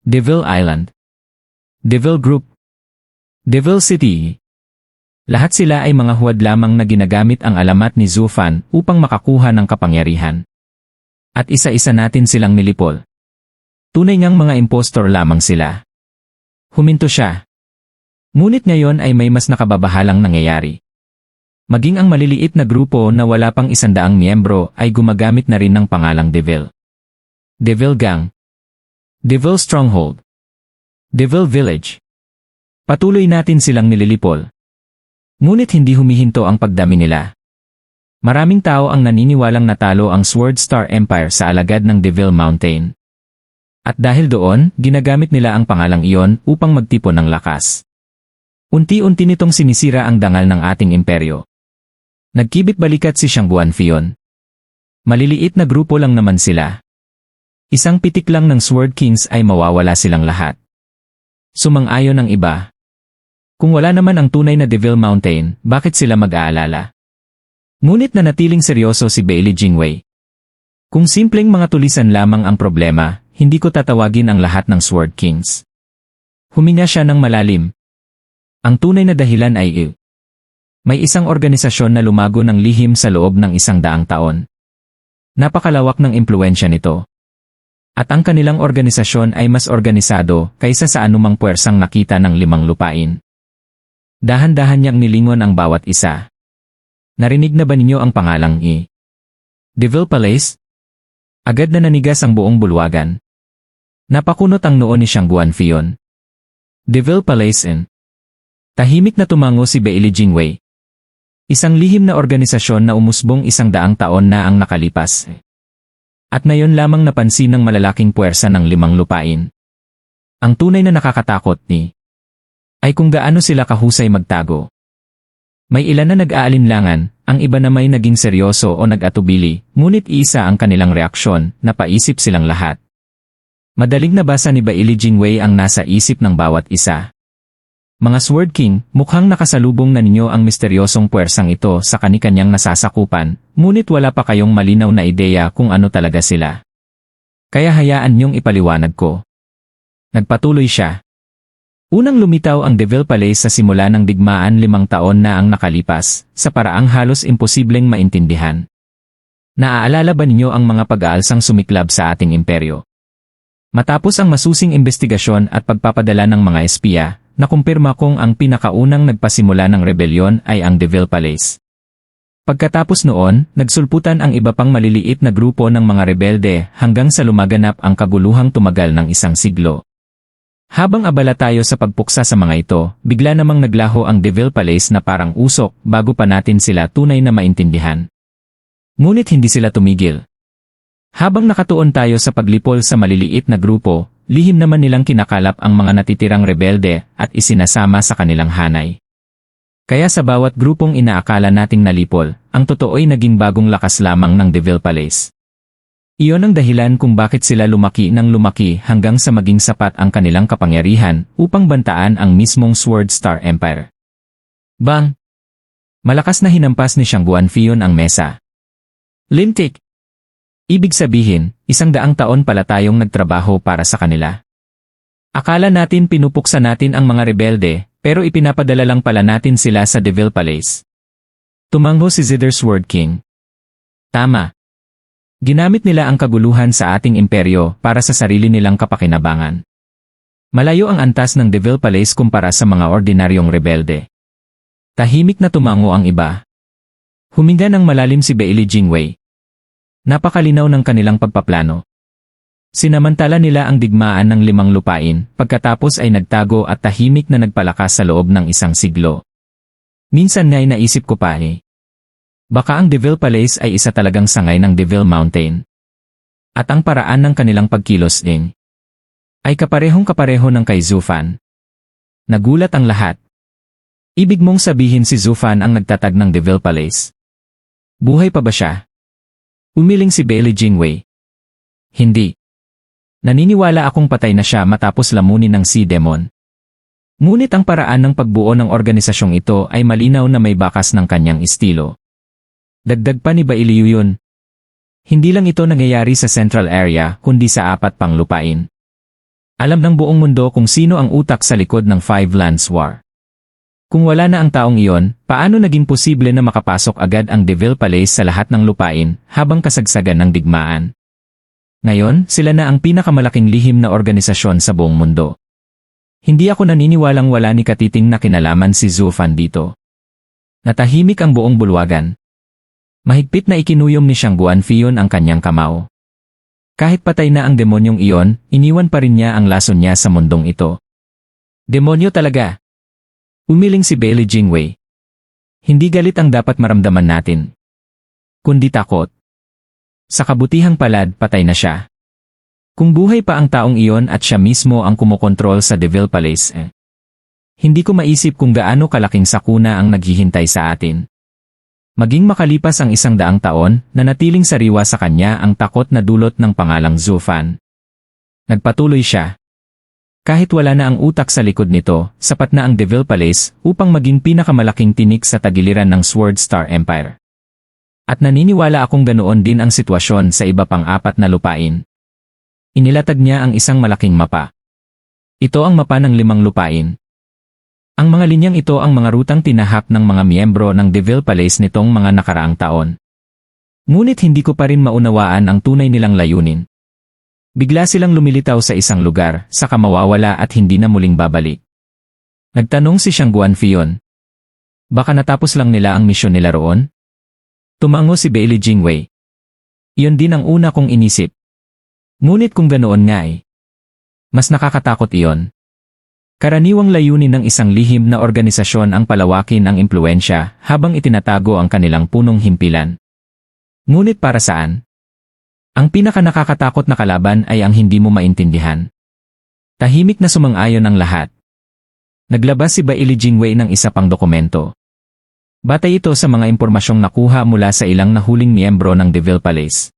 S2: Devil Island, Devil Group, Devil City. Lahat sila ay mga huwad lamang na ginagamit ang alamat ni Zhu Fan upang makakuha ng kapangyarihan. At isa-isa natin silang nilipol. Tunay ngang mga impostor lamang sila. Huminto siya. Ngunit ngayon ay may mas nakababahalang nangyayari. Maging ang maliliit na grupo na wala pang 100 miyembro ay gumagamit na rin ng pangalang Devil. Devil Gang, Devil Stronghold, Devil Village. Patuloy natin silang nililipol. Ngunit hindi humihinto ang pagdami nila. Maraming tao ang naniniwalang natalo ang Sword Star Empire sa alagad ng Devil Mountain. At dahil doon, ginagamit nila ang pangalang iyon upang magtipon ng lakas. Unti-unti nitong sinisira ang dangal ng ating imperyo. Nagkibit-balikat si Shang Guanfion. Maliliit na grupo lang naman sila. Isang pitik lang ng Sword Kings ay mawawala silang lahat. Sumang-ayon ang iba. Kung wala naman ang tunay na Devil Mountain, bakit sila mag-aalala? Ngunit nanatiling seryoso si Bailey Jingwei. Kung simpleng mga tulisan lamang ang problema, hindi ko tatawagin ang lahat ng Sword Kings. Huminga siya ng malalim. Ang tunay na dahilan ay may isang organisasyon na lumago ng lihim sa loob ng 100 taon. Napakalawak ng impluwensya nito. At ang kanilang organisasyon ay mas organisado kaysa sa anumang puwersang nakita ng 5 lupain. Dahan-dahan niyang nilingon ang bawat isa. Narinig na ba ninyo ang pangalang Devil Palace? Agad na nanigas ang buong bulwagan. Napakunot ang noo ni Shang Guanfion. Devil Palace. Tahimik na tumango si Bailey Jingwei. Isang lihim na organisasyon na umusbong 100 taon na ang nakalipas. At ngayon lamang napansin ng malalaking puwersa ng 5 lupain. Ang tunay na nakakatakot ay kung gaano sila kahusay magtago. May ilan na nag-aalinlangan, ang iba na may naging seryoso o nag-atubili, ngunit isa ang kanilang reaksyon, napaisip silang lahat. Madaling nabasa ni Bailey Jingwei ang nasa isip ng bawat isa. Mga Sword King, mukhang nakasalubong na ninyo ang misteryosong puwersang ito sa kani-kanyang nasasakupan, ngunit wala pa kayong malinaw na ideya kung ano talaga sila. Kaya hayaan niyong ipaliwanag ko. Nagpatuloy siya. Unang lumitaw ang Devil Palace sa simula ng digmaan 5 taon na ang nakalipas, sa paraang halos imposibleng maintindihan. Naaalala ba ninyo ang mga pag-aalsang sumiklab sa ating imperyo? Matapos ang masusing investigasyon at pagpapadala ng mga espiya, nakumpirma kong ang pinakaunang nagpasimula ng rebelyon ay ang Devil Palace. Pagkatapos noon, nagsulputan ang iba pang maliliit na grupo ng mga rebelde hanggang sa lumaganap ang kaguluhang tumagal ng 1 siglo. Habang abala tayo sa pagpuksa sa mga ito, bigla namang naglaho ang Devil Palace na parang usok bago pa natin sila tunay na maintindihan. Ngunit hindi sila tumigil. Habang nakatuon tayo sa paglipol sa maliliit na grupo, lihim naman nilang kinakalap ang mga natitirang rebelde at isinasama sa kanilang hanay. Kaya sa bawat grupong inaakala nating nalipol, ang totoo'y naging bagong lakas lamang ng Devil Palace. Iyon ang dahilan kung bakit sila lumaki ng lumaki hanggang sa maging sapat ang kanilang kapangyarihan upang bantaan ang mismong Sword Star Empire. Bang! Malakas na hinampas ni Shang Guanfion ang mesa. Lintik! Ibig sabihin, 100 taon pala tayong nagtrabaho para sa kanila. Akala natin pinupuksa natin ang mga rebelde, pero ipinapadala lang pala natin sila sa Devil Palace. Tumango si Zither Sword King. Tama. Ginamit nila ang kaguluhan sa ating imperyo para sa sarili nilang kapakinabangan. Malayo ang antas ng Devil Palace kumpara sa mga ordinaryong rebelde. Tahimik na tumango ang iba. Huminga ng malalim si Bailey Jingwei. Napakalinaw ng kanilang pagpaplano. Sinamantala nila ang digmaan ng 5 lupain, pagkatapos ay nagtago at tahimik na nagpalakas sa loob ng 1 siglo. Minsan nga'y naisip ko pa baka ang Devil Palace ay isa talagang sangay ng Devil Mountain. At ang paraan ng kanilang pagkilos ay kaparehong-kapareho ng kay Zufan. Nagulat ang lahat. Ibig mong sabihin si Zufan ang nagtatag ng Devil Palace. Buhay pa ba siya? Umiling si Bailey Jingwei. Hindi. Naniniwala akong patay na siya matapos lamunin ng Sea Demon. Ngunit ang paraan ng pagbuo ng organisasyong ito ay malinaw na may bakas ng kanyang estilo. Dagdag pa ni Bailey yun. Hindi lang ito nangyayari sa Central Area kundi sa 4 pang lupain. Alam ng buong mundo kung sino ang utak sa likod ng Five Lands War. Kung wala na ang taong iyon, paano naging posible na makapasok agad ang Devil Palace sa lahat ng lupain habang kasagsagan ng digmaan? Ngayon, sila na ang pinakamalaking lihim na organisasyon sa buong mundo. Hindi ako naniniwalang wala ni Katiting na kinalaman si Zufan dito. Natahimik ang buong bulwagan. Mahigpit na ikinuyom ni Xiang Guanfion ang kanyang kamao. Kahit patay na ang demonyong iyon, iniwan pa rin niya ang lason niya sa mundong ito. Demonyo talaga! Umiling si Bailey Jingwei. Hindi galit ang dapat maramdaman natin, kundi takot. Sa kabutihang palad, patay na siya. Kung buhay pa ang taong iyon at siya mismo ang kumokontrol sa Devil Palace, hindi ko maisip kung gaano kalaking sakuna ang naghihintay sa atin. Maging makalipas ang 100 taon, nanatiling sariwa sa kanya ang takot na dulot ng pangalang Zufan. Nagpatuloy siya. Kahit wala na ang utak sa likod nito, sapat na ang Devil Palace upang maging pinakamalaking tinik sa tagiliran ng Sword Star Empire. At naniniwala akong ganoon din ang sitwasyon sa iba pang 4 na lupain. Inilatag niya ang isang malaking mapa. Ito ang mapa ng 5 lupain. Ang mga linyang ito ang mga rutang tinahak ng mga miyembro ng Devil Palace nitong mga nakaraang taon. Ngunit hindi ko pa rin maunawaan ang tunay nilang layunin. Bigla silang lumilitaw sa isang lugar, saka mawawala at hindi na muling babalik. Nagtanong si Xiang Guanfion. Baka natapos lang nila ang misyon nila roon? Tumango si Bailey Jingwei. Iyon din ang una kong inisip. Ngunit kung ganoon nga mas nakakatakot iyon. Karaniwang layunin ng isang lihim na organisasyon ang palawakin ang impluensya habang itinatago ang kanilang punong himpilan. Ngunit para saan? Ang pinaka-nakakatakot na kalaban ay ang hindi mo maintindihan. Tahimik na sumang-ayon ang lahat. Naglabas si Bailey Jingwei ng isa pang dokumento. Batay ito sa mga impormasyong nakuha mula sa ilang nahuling miyembro ng Devil Palace.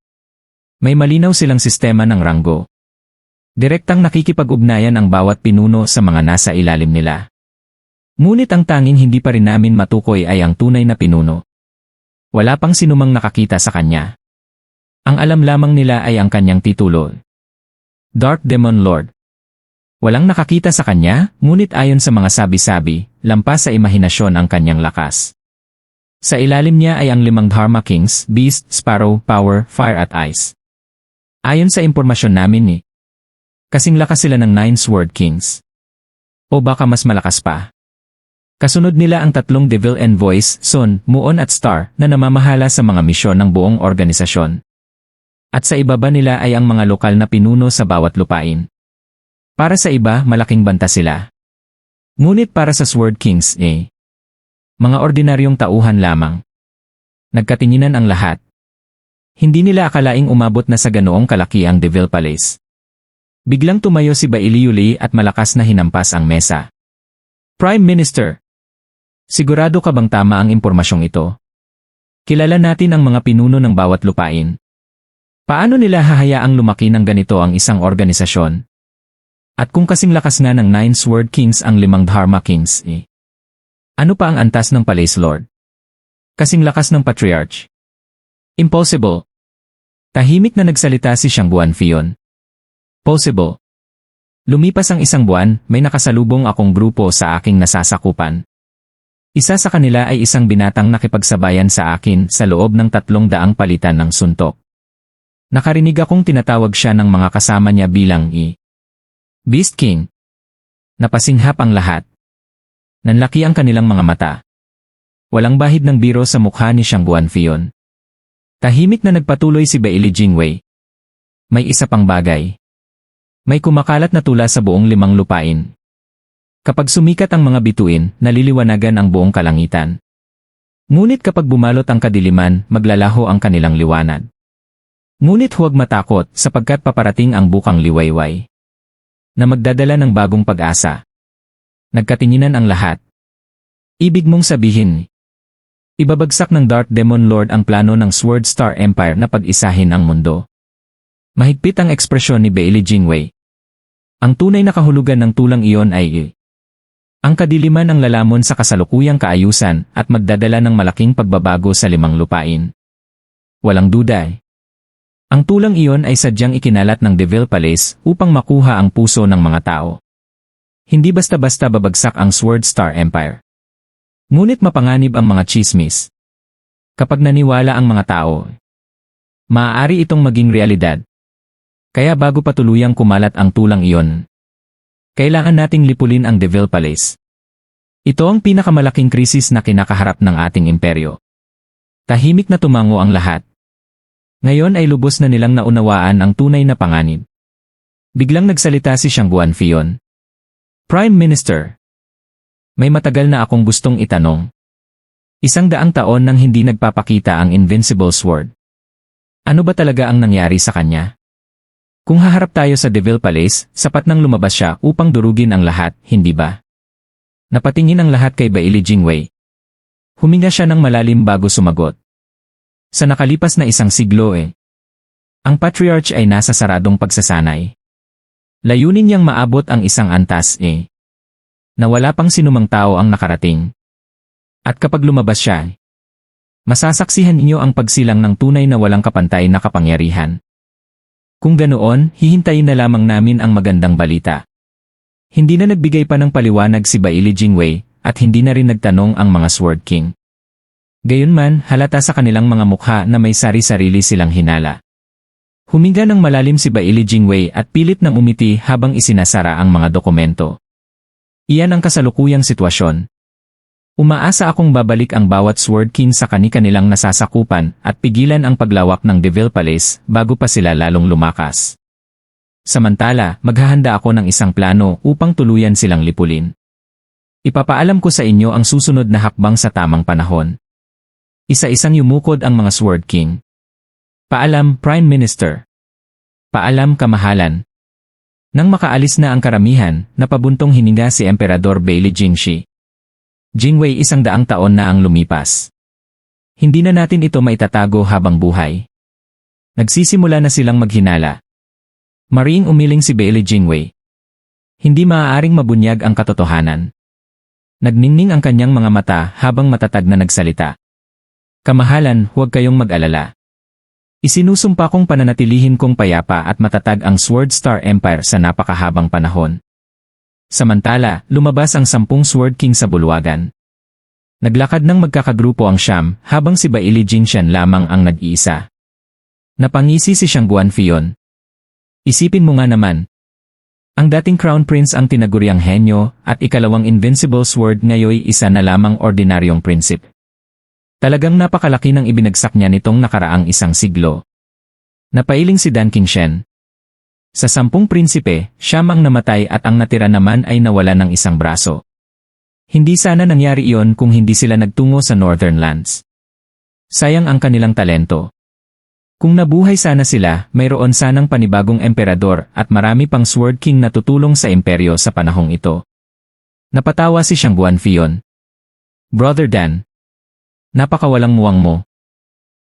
S2: May malinaw silang sistema ng ranggo. Direktang nakikipag-ugnayan ang bawat pinuno sa mga nasa ilalim nila. Ngunit ang tanging hindi pa rin namin matukoy ay ang tunay na pinuno. Wala pang sinumang nakakita sa kanya. Ang alam lamang nila ay ang kanyang titulo. Dark Demon Lord. Walang nakakita sa kanya, ngunit ayon sa mga sabi-sabi, lampas sa imahinasyon ang kanyang lakas. Sa ilalim niya ay ang 5 Dharma Kings, Beast, Sparrow, Power, Fire at Ice. Ayon sa impormasyon namin kasing lakas sila ng 9 Sword Kings. O baka mas malakas pa. Kasunod nila ang 3 Devil Envoys, Sun, Muon at Star na namamahala sa mga misyon ng buong organisasyon. At sa ibaba nila ay ang mga lokal na pinuno sa bawat lupain. Para sa iba, malaking banta sila. Ngunit para sa Sword Kings, mga ordinaryong tauhan lamang. Nagkatinginan ang lahat. Hindi nila akalaing umabot na sa ganoong kalaki ang Devil Palace. Biglang tumayo si Bailey Yuli at malakas na hinampas ang mesa. Prime Minister! Sigurado ka bang tama ang impormasyong ito? Kilala natin ang mga pinuno ng bawat lupain. Paano nila hahayaang lumaki ng ganito ang isang organisasyon? At kung kasing lakas nga ng 9 Sword Kings ang 5 Dharma Kings, ano pa ang antas ng Palace Lord? Kasing lakas ng Patriarch. Impossible. Tahimik na nagsalita si Xiang Guanfion. Possible. Lumipas ang 1 buwan, may nakasalubong akong grupo sa aking nasasakupan. Isa sa kanila ay isang binatang nakipagsabayan sa akin sa loob ng 300 palitan ng suntok. Nakarinig akong tinatawag siya ng mga kasama niya bilang Beast King. Napasinghap ang lahat. Nanlaki ang kanilang mga mata. Walang bahid ng biro sa mukha ni Xiang Guanfion. Tahimik na nagpatuloy si Bailey Jingwei. May isa pang bagay. May kumakalat na tula sa buong 5 lupain. Kapag sumikat ang mga bituin, naliliwanagan ang buong kalangitan. Ngunit kapag bumalot ang kadiliman, maglalaho ang kanilang liwanag. Ngunit huwag matakot sapagkat paparating ang bukang liwayway na magdadala ng bagong pag-asa. Nagkatinginan ang lahat. Ibig mong sabihin, ibabagsak ng Dark Demon Lord ang plano ng Sword Star Empire na pag-isahin ang mundo. Mahigpit ang ekspresyon ni Bailey Jingwei. Ang tunay na kahulugan ng tulang iyon ay ang kadiliman ang lalamon sa kasalukuyang kaayusan at magdadala ng malaking pagbabago sa 5 lupain. Walang duda. Ang tulang iyon ay sadyang ikinalat ng Devil Palace upang makuha ang puso ng mga tao. Hindi basta-basta babagsak ang Sword Star Empire. Ngunit mapanganib ang mga chismis. Kapag naniwala ang mga tao, maaari itong maging realidad. Kaya bago pa tuluyang kumalat ang tulang iyon, kailangan nating lipulin ang Devil Palace. Ito ang pinakamalaking krisis na kinakaharap ng ating imperyo. Tahimik na tumango ang lahat. Ngayon ay lubos na nilang naunawaan ang tunay na panganib. Biglang nagsalita si Xiang Guanfion. Prime Minister, may matagal na akong gustong itanong. 100 taon nang hindi nagpapakita ang Invincible Sword. Ano ba talaga ang nangyari sa kanya? Kung haharap tayo sa Devil Palace, sapat nang lumabas siya upang durugin ang lahat, hindi ba? Napatingin ang lahat kay Bailey Jingwei. Huminga siya ng malalim bago sumagot. Sa nakalipas na 1 siglo ang Patriarch ay nasa saradong pagsasanay. Layunin niyang maabot ang 1 antas na wala pang sinumang tao ang nakarating. At kapag lumabas siya, masasaksihan ninyo ang pagsilang ng tunay na walang kapantay na kapangyarihan. Kung ganoon, hihintayin na lamang namin ang magandang balita. Hindi na nagbigay pa ng paliwanag si Bailey Jingwei at hindi na rin nagtanong ang mga Sword King. Gayunman, halata sa kanilang mga mukha na may sari-sarili silang hinala. Huminga ng malalim si Bailey Jingwei at pilit nang umiti habang isinasara ang mga dokumento. Iyan ang kasalukuyang sitwasyon. Umaasa akong babalik ang bawat Sword King sa kani-kanilang nasasakupan at pigilan ang paglawak ng Devil Palace bago pa sila lalong lumakas. Samantala, maghahanda ako ng isang plano upang tuluyan silang lipulin. Ipapaalam ko sa inyo ang susunod na hakbang sa tamang panahon. Isa-isang yumukod ang mga Sword King. Paalam, Prime Minister. Paalam, kamahalan. Nang makaalis na ang karamihan, napabuntong hininga si Emperador Bailey Jingshi. Jingwei, 100 taon na ang lumipas. Hindi na natin ito maitatago habang buhay. Nagsisimula na silang maghinala. Mariing umiling si Bailey Jingwei. Hindi maaaring mabunyag ang katotohanan. Nagningning ang kanyang mga mata habang matatag na nagsalita. Kamahalan, huwag kayong mag-alala. Isinusumpa kong pananatilihin kong payapa at matatag ang Sword Star Empire sa napakahabang panahon. Samantala, lumabas ang 10 Sword King sa bulwagan. Naglakad ng magkakagrupo ang siyam, habang si Bailey Jingshan lamang ang nag-iisa. Napangisi si Xiang Guanfion. Isipin mo nga naman. Ang dating Crown Prince ang tinaguriang henyo, at ikalawang Invincible Sword ngayoy isa na lamang ordinaryong prinsip. Talagang napakalaki ng ibinagsak niya nitong nakaraang 1 siglo. Napailing si Dan Qingshen. Sa 10 prinsipe, siyam ang namatay at ang natira naman ay nawala ng 1 braso. Hindi sana nangyari iyon kung hindi sila nagtungo sa Northern Lands. Sayang ang kanilang talento. Kung nabuhay sana sila, mayroon sanang panibagong emperador at marami pang Sword King na tutulong sa imperyo sa panahong ito. Napatawa si Xiang Guanfion. Brother Dan, napakawalang muwang mo.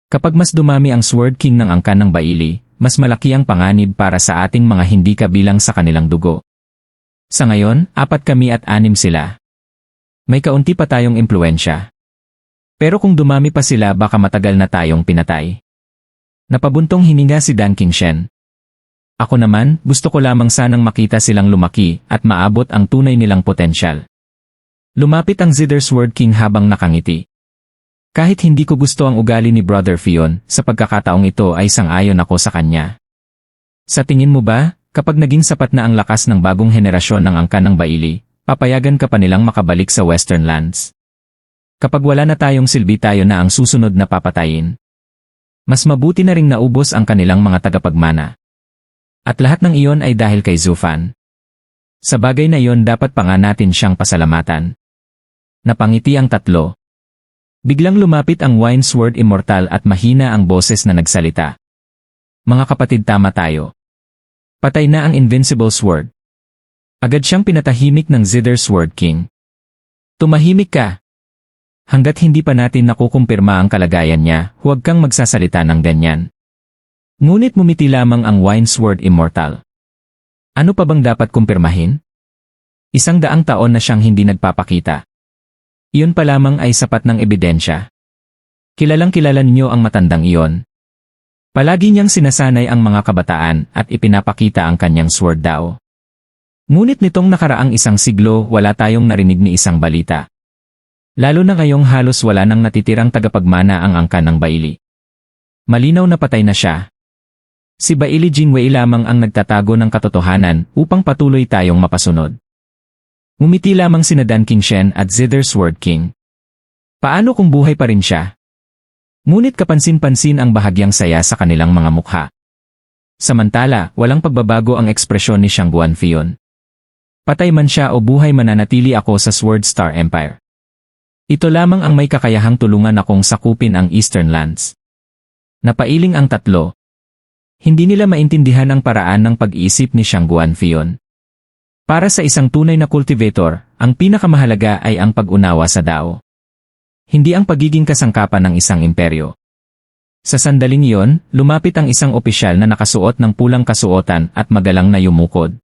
S2: Kapag mas dumami ang Sword King ng angkan ng Bailey, mas malaki ang panganib para sa ating mga hindi kabilang sa kanilang dugo. Sa ngayon, 4 kami at 6 sila. May kaunti pa tayong impluensya. Pero kung dumami pa sila baka matagal na tayong pinatay. Napabuntong hininga si Dan Qingshen. Ako naman, gusto ko lamang sanang makita silang lumaki at maabot ang tunay nilang potensyal. Lumapit ang Zither Sword King habang nakangiti. Kahit hindi ko gusto ang ugali ni Brother Fion, sa pagkakataong ito ay sang-ayon ako sa kanya. Sa tingin mo ba, kapag naging sapat na ang lakas ng bagong henerasyon ng angkan ng Baili, papayagan ka pa nilang makabalik sa Western Lands? Kapag wala na tayong silbi, tayo na ang susunod na papatayin. Mas mabuti na ring naubos ang kanilang mga tagapagmana. At lahat ng iyon ay dahil kay Zufan. Sa bagay na iyon dapat pa nga natin siyang pasalamatan. Napangiti ang tatlo. Biglang lumapit ang Wine Sword Immortal at mahina ang boses na nagsalita. Mga kapatid, tama tayo. Patay na ang Invincible Sword. Agad siyang pinatahimik ng Zither Sword King. Tumahimik ka. Hanggat hindi pa natin nakukumpirma ang kalagayan niya, huwag kang magsasalita ng ganyan. Ngunit mumiti lamang ang Wine Sword Immortal. Ano pa bang dapat kumpirmahin? 100 taon na siyang hindi nagpapakita. Iyon pa lamang ay sapat ng ebidensya. Kilalang kilala ninyo ang matandang iyon. Palagi niyang sinasanay ang mga kabataan at ipinapakita ang kanyang sword daw. Ngunit nitong nakaraang 1 siglo wala tayong narinig ni isang balita. Lalo na ngayong halos wala nang natitirang tagapagmana ang angkan ng Baili. Malinaw na patay na siya. Si Baili Jingwei lamang ang nagtatago ng katotohanan upang patuloy tayong mapasunod. Ngumiti lamang sina Dan Qingshen at Zither Sword King. Paano kung buhay pa rin siya? Ngunit kapansin-pansin ang bahagyang saya sa kanilang mga mukha. Samantala, walang pagbabago ang ekspresyon ni Shang Guanfion. Patay man siya o buhay, mananatili ako sa Sword Star Empire. Ito lamang ang may kakayahang tulungan akong sakupin ang Eastern Lands. Napailing ang tatlo. Hindi nila maintindihan ang paraan ng pag-iisip ni Shang Guanfion. Para sa isang tunay na cultivator, ang pinakamahalaga ay ang pag-unawa sa Dao. Hindi ang pagiging kasangkapan ng isang imperyo. Sa sandaling iyon, lumapit ang isang opisyal na nakasuot ng pulang kasuotan at magalang na yumukod.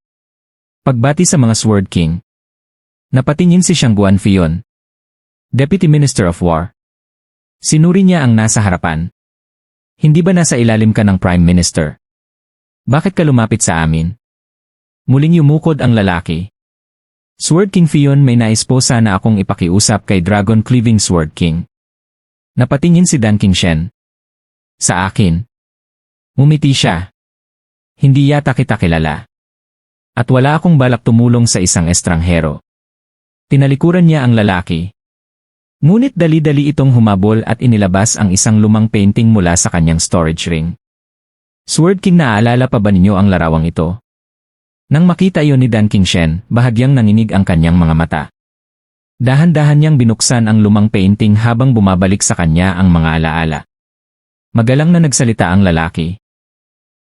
S2: Pagbati sa mga Sword King. Napatingin si Shang Guanfion, Deputy Minister of War. Sinuri niya ang nasa harapan. Hindi ba nasa ilalim ka ng Prime Minister? Bakit ka lumapit sa amin? Muling yumukod ang lalaki. Sword King Fion, may nais po sana akong ipakiusap kay Dragon Cleaving Sword King. Napatingin si Dan Qingshen. Sa akin. Ngumiti siya. Hindi yata kita kilala. At wala akong balak tumulong sa isang estranghero. Tinalikuran niya ang lalaki. Ngunit dali-dali itong humabol at inilabas ang isang lumang painting mula sa kanyang storage ring. Sword King, naaalala pa ba ninyo ang larawang ito? Nang makita iyon ni Dan Qingshen, bahagyang nanginig ang kanyang mga mata. Dahan-dahan niyang binuksan ang lumang painting habang bumabalik sa kanya ang mga alaala. Magalang na nagsalita ang lalaki.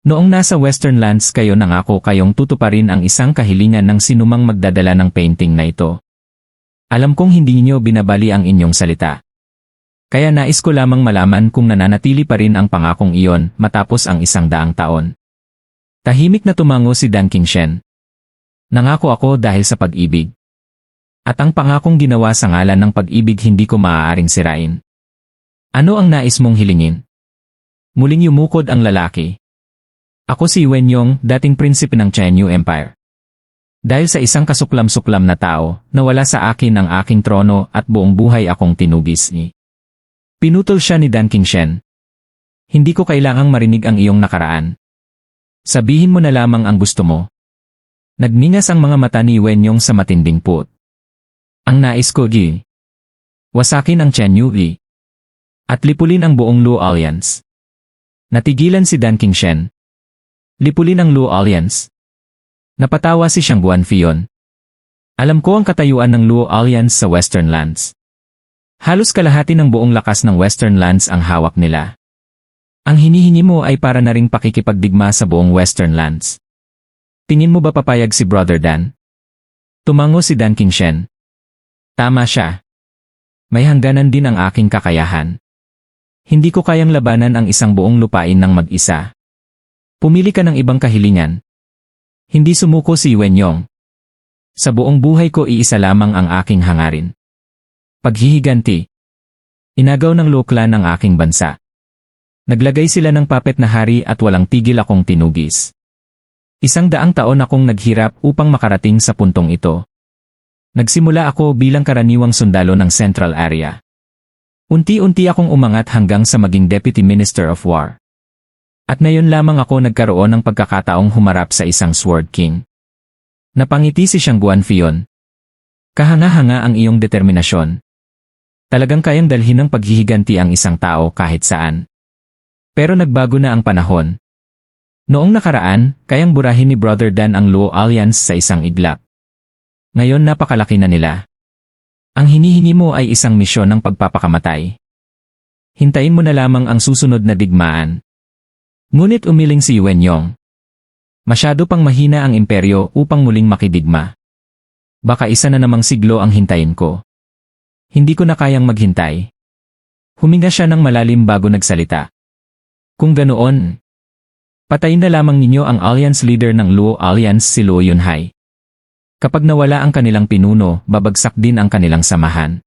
S2: Noong nasa Western Lands kayo, nangako kayong tutuparin ang isang kahilingan ng sinumang magdadala ng painting na ito. Alam kong hindi niyo binabali ang inyong salita. Kaya nais ko lamang malaman kung nananatili pa rin ang pangakong iyon matapos ang 100 taon. Tahimik na tumango si Dan Qingshen. Nangako ako dahil sa pag-ibig. At ang pangakong ginawa sa ngalan ng pag-ibig hindi ko maaaring sirain. Ano ang nais mong hilingin? Muling yumukod ang lalaki. Ako si Wenyong, dating prinsipe ng Chenyu Empire. Dahil sa isang kasuklam-suklam na tao, nawala sa akin ang aking trono at buong buhay akong tinugis ni. Pinutol siya ni Dan Qingshen. Hindi ko kailangang marinig ang iyong nakaraan. Sabihin mo na lamang ang gusto mo. Nagningas ang mga mata ni Wenyong sa matinding puot. Ang nais ko, Gi. Wasakin ang Chenyu Li. At lipulin ang buong Luo Alliance. Natigilan si Dan Qingshen. Lipulin ang Luo Alliance. Napatawa si Shang Guanfion. Alam ko ang katayuan ng Luo Alliance sa Western Lands. Halos kalahati ng buong lakas ng Western Lands ang hawak nila. Ang hinihingi mo ay para na ring pakikipagdigma sa buong Western Lands. Tingin mo ba papayag si Brother Dan? Tumango si Dan Qingshen. Tama siya. May hangganan din ang aking kakayahan. Hindi ko kayang labanan ang isang buong lupain ng mag-isa. Pumili ka ng ibang kahilingan. Hindi sumuko si Wenyong. Sa buong buhay ko, iisa lamang ang aking hangarin. Paghihiganti. Inagaw ng Luo clan ang aking bansa. Naglagay sila ng puppet na hari at walang tigil akong tinugis. 100 taon akong naghirap upang makarating sa puntong ito. Nagsimula ako bilang karaniwang sundalo ng Central Area. Unti-unti akong umangat hanggang sa maging Deputy Minister of War. At ngayon lamang ako nagkaroon ng pagkakataong humarap sa isang Sword King. Napangiti si Xiang Guanfion. Kahanga-hanga ang iyong determinasyon. Talagang kayang dalhin ng paghihiganti ang isang tao kahit saan. Pero nagbago na ang panahon. Noong nakaraan, kayang burahin ni Brother Dan ang Luo Alliance sa isang iglap. Ngayon napakalaki na nila. Ang hinihingi mo ay isang misyon ng pagpapakamatay. Hintayin mo na lamang ang susunod na digmaan. Ngunit umiling si Yuenyong. Masyado pang mahina ang imperyo upang muling makidigma. Baka isa na namang siglo ang hintayin ko. Hindi ko na kayang maghintay. Huminga siya ng malalim bago nagsalita. Kung ganoon, patayin na lamang ninyo ang alliance leader ng Luo Alliance si Luo Yunhai. Kapag nawala ang kanilang pinuno, babagsak din ang kanilang samahan.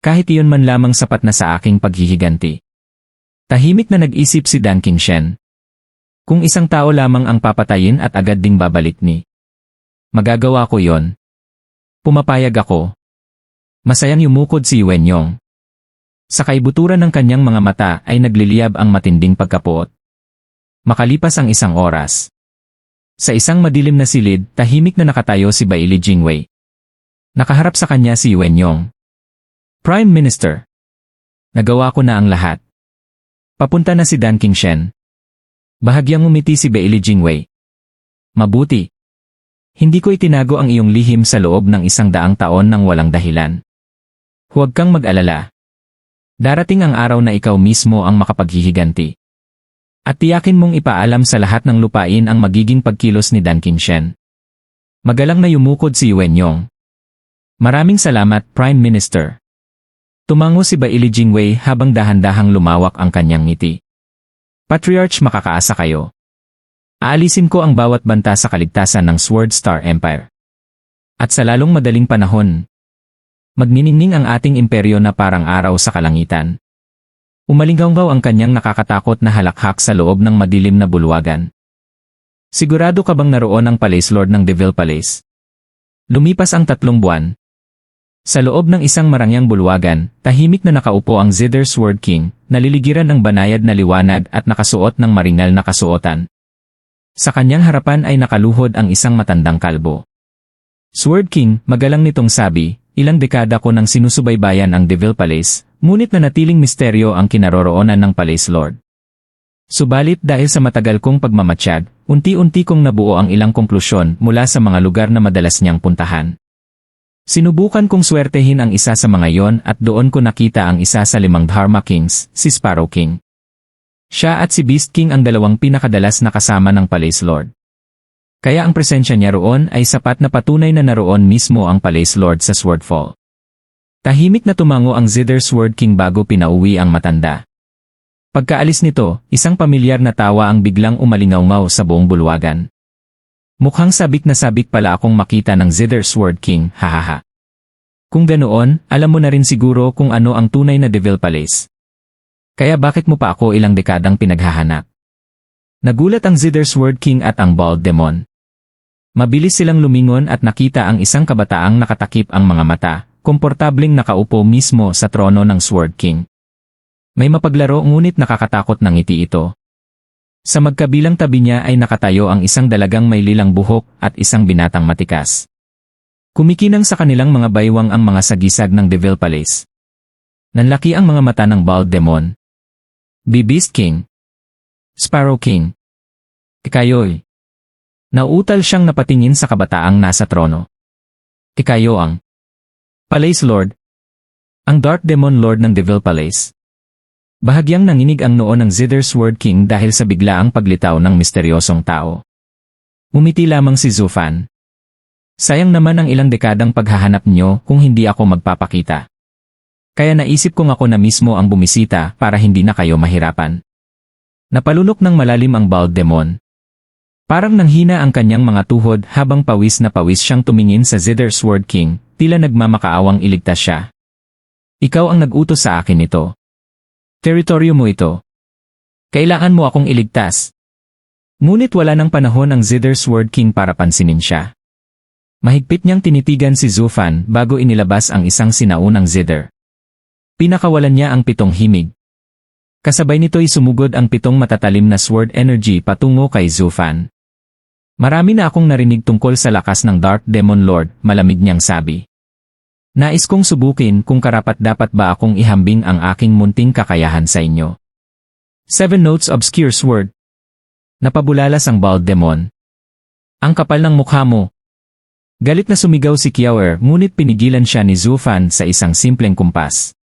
S2: Kahit iyon man lamang sapat na sa aking paghihiganti. Tahimik na nag-isip si Dan Qingshen. Kung isang tao lamang ang papatayin at agad ding babalik ni. Magagawa ko yon. Pumapayag ako. Masayang yumukod si Yuenyong. Sa kaibuturan ng kanyang mga mata ay nagliliyab ang matinding pagkapuot. Makalipas ang isang oras. Sa isang madilim na silid, tahimik na nakatayo si Baili Jingwei. Nakaharap sa kanya si Yuenyong. Prime Minister. Nagawa ko na ang lahat. Papunta na si Dan Qingshen. Bahagyang umiti si Baili Jingwei. Mabuti. Hindi ko itinago ang iyong lihim sa loob ng 100 taon ng walang dahilan. Huwag kang mag-alala. Darating ang araw na ikaw mismo ang makapaghihiganti. At tiyakin mong ipaalam sa lahat ng lupain ang magiging pagkilos ni Dan Qingshen. Magalang na yumukod si Yuenyong. Maraming salamat, Prime Minister. Tumango si Baili Jingwei habang dahan-dahang lumawak ang kanyang ngiti. Patriarch, makakaasa kayo. Aalisin ko ang bawat banta sa kaligtasan ng Sword Star Empire. At sa lalong madaling panahon, magniningning ang ating imperyo na parang araw sa kalangitan. Umalinggaw ang kanyang nakakatakot na halakhak sa loob ng madilim na bulwagan. Sigurado ka bang naroon ang Palace Lord ng Devil Palace? Lumipas ang 3 buwan. Sa loob ng isang marangyang bulwagan, tahimik na nakaupo ang Zither Sword King, naliligiran ng banayad na liwanag at nakasuot ng maringal na kasuotan. Sa kanyang harapan ay nakaluhod ang isang matandang kalbo. Sword King, magalang nitong sabi, ilang dekada ko nang sinusubaybayan ang Devil Palace, ngunit nanatiling misteryo ang kinaroroonan ng Palace Lord. Subalit dahil sa matagal kong pagmamatsyag, unti-unti kong nabuo ang ilang konklusyon mula sa mga lugar na madalas niyang puntahan. Sinubukan kong swertehin ang isa sa mga yon at doon ko nakita ang isa sa 5 Dharma Kings, si Sparrow King. Siya at si Beast King ang 2 pinakadalas na kasama ng Palace Lord. Kaya ang presensya niya roon ay sapat na patunay na naroon mismo ang Palace Lord sa Swordfall. Tahimik na tumango ang Zither Sword King bago pinauwi ang matanda. Pagkaalis nito, isang pamilyar na tawa ang biglang umalingaw sa buong bulwagan. Mukhang sabik na sabik pala akong makita ng Zither Sword King, hahaha. Kung ganoon, alam mo na rin siguro kung ano ang tunay na Devil Palace. Kaya bakit mo pa ako ilang dekadang pinaghahanap? Nagulat ang Zither Sword King at ang Bald Demon. Mabilis silang lumingon at nakita ang isang kabataang nakatakip ang mga mata, komportableng nakaupo mismo sa trono ng Sword King. May mapaglaro ngunit nakakatakot ng ngiti ito. Sa magkabilang tabi niya ay nakatayo ang isang dalagang may lilang buhok at isang binatang matikas. Kumikinang sa kanilang mga baywang ang mga sagisag ng Devil Palace. Nanlaki ang mga mata ng Bald Demon. Beast King. Sparrow King. Ikayo'y. Nauutal siyang napatingin sa kabataang nasa trono. Ikayo ang Palace Lord. Ang Dark Demon Lord ng Devil Palace. Bahagyang nanginig ang noo ng Zither Sword King dahil sa biglaang paglitaw ng misteryosong tao. Umiti lamang si Zufan. Sayang naman ang ilang dekadang paghahanap niyo kung hindi ako magpapakita. Kaya naisip kong ako na mismo ang bumisita para hindi na kayo mahirapan. Napalunok ng malalim ang Bald Demon. Parang nanghina ang kanyang mga tuhod habang pawis na pawis siyang tumingin sa Zither Sword King, tila nagmamakaawang iligtas siya. Ikaw ang nag-utos sa akin ito. Teritoryo mo ito. Kailangan mo akong iligtas. Ngunit wala ng panahon ang Zither Sword King para pansinin siya. Mahigpit niyang tinitigan si Zufan bago inilabas ang isang sinaunang zither. Pinakawalan niya ang 7 himig. Kasabay nito'y sumugod ang 7 matatalim na sword energy patungo kay Zufan. Marami na akong narinig tungkol sa lakas ng Dark Demon Lord, malamig niyang sabi. Nais kong subukin kung karapat-dapat ba akong ihambing ang aking munting kakayahan sa inyo. 7 Notes Obscure Sword. Napabulalas ang Bald Demon. Ang kapal ng mukha mo. Galit na sumigaw si Kiaoer ngunit pinigilan siya ni Zufan sa isang simpleng kumpas.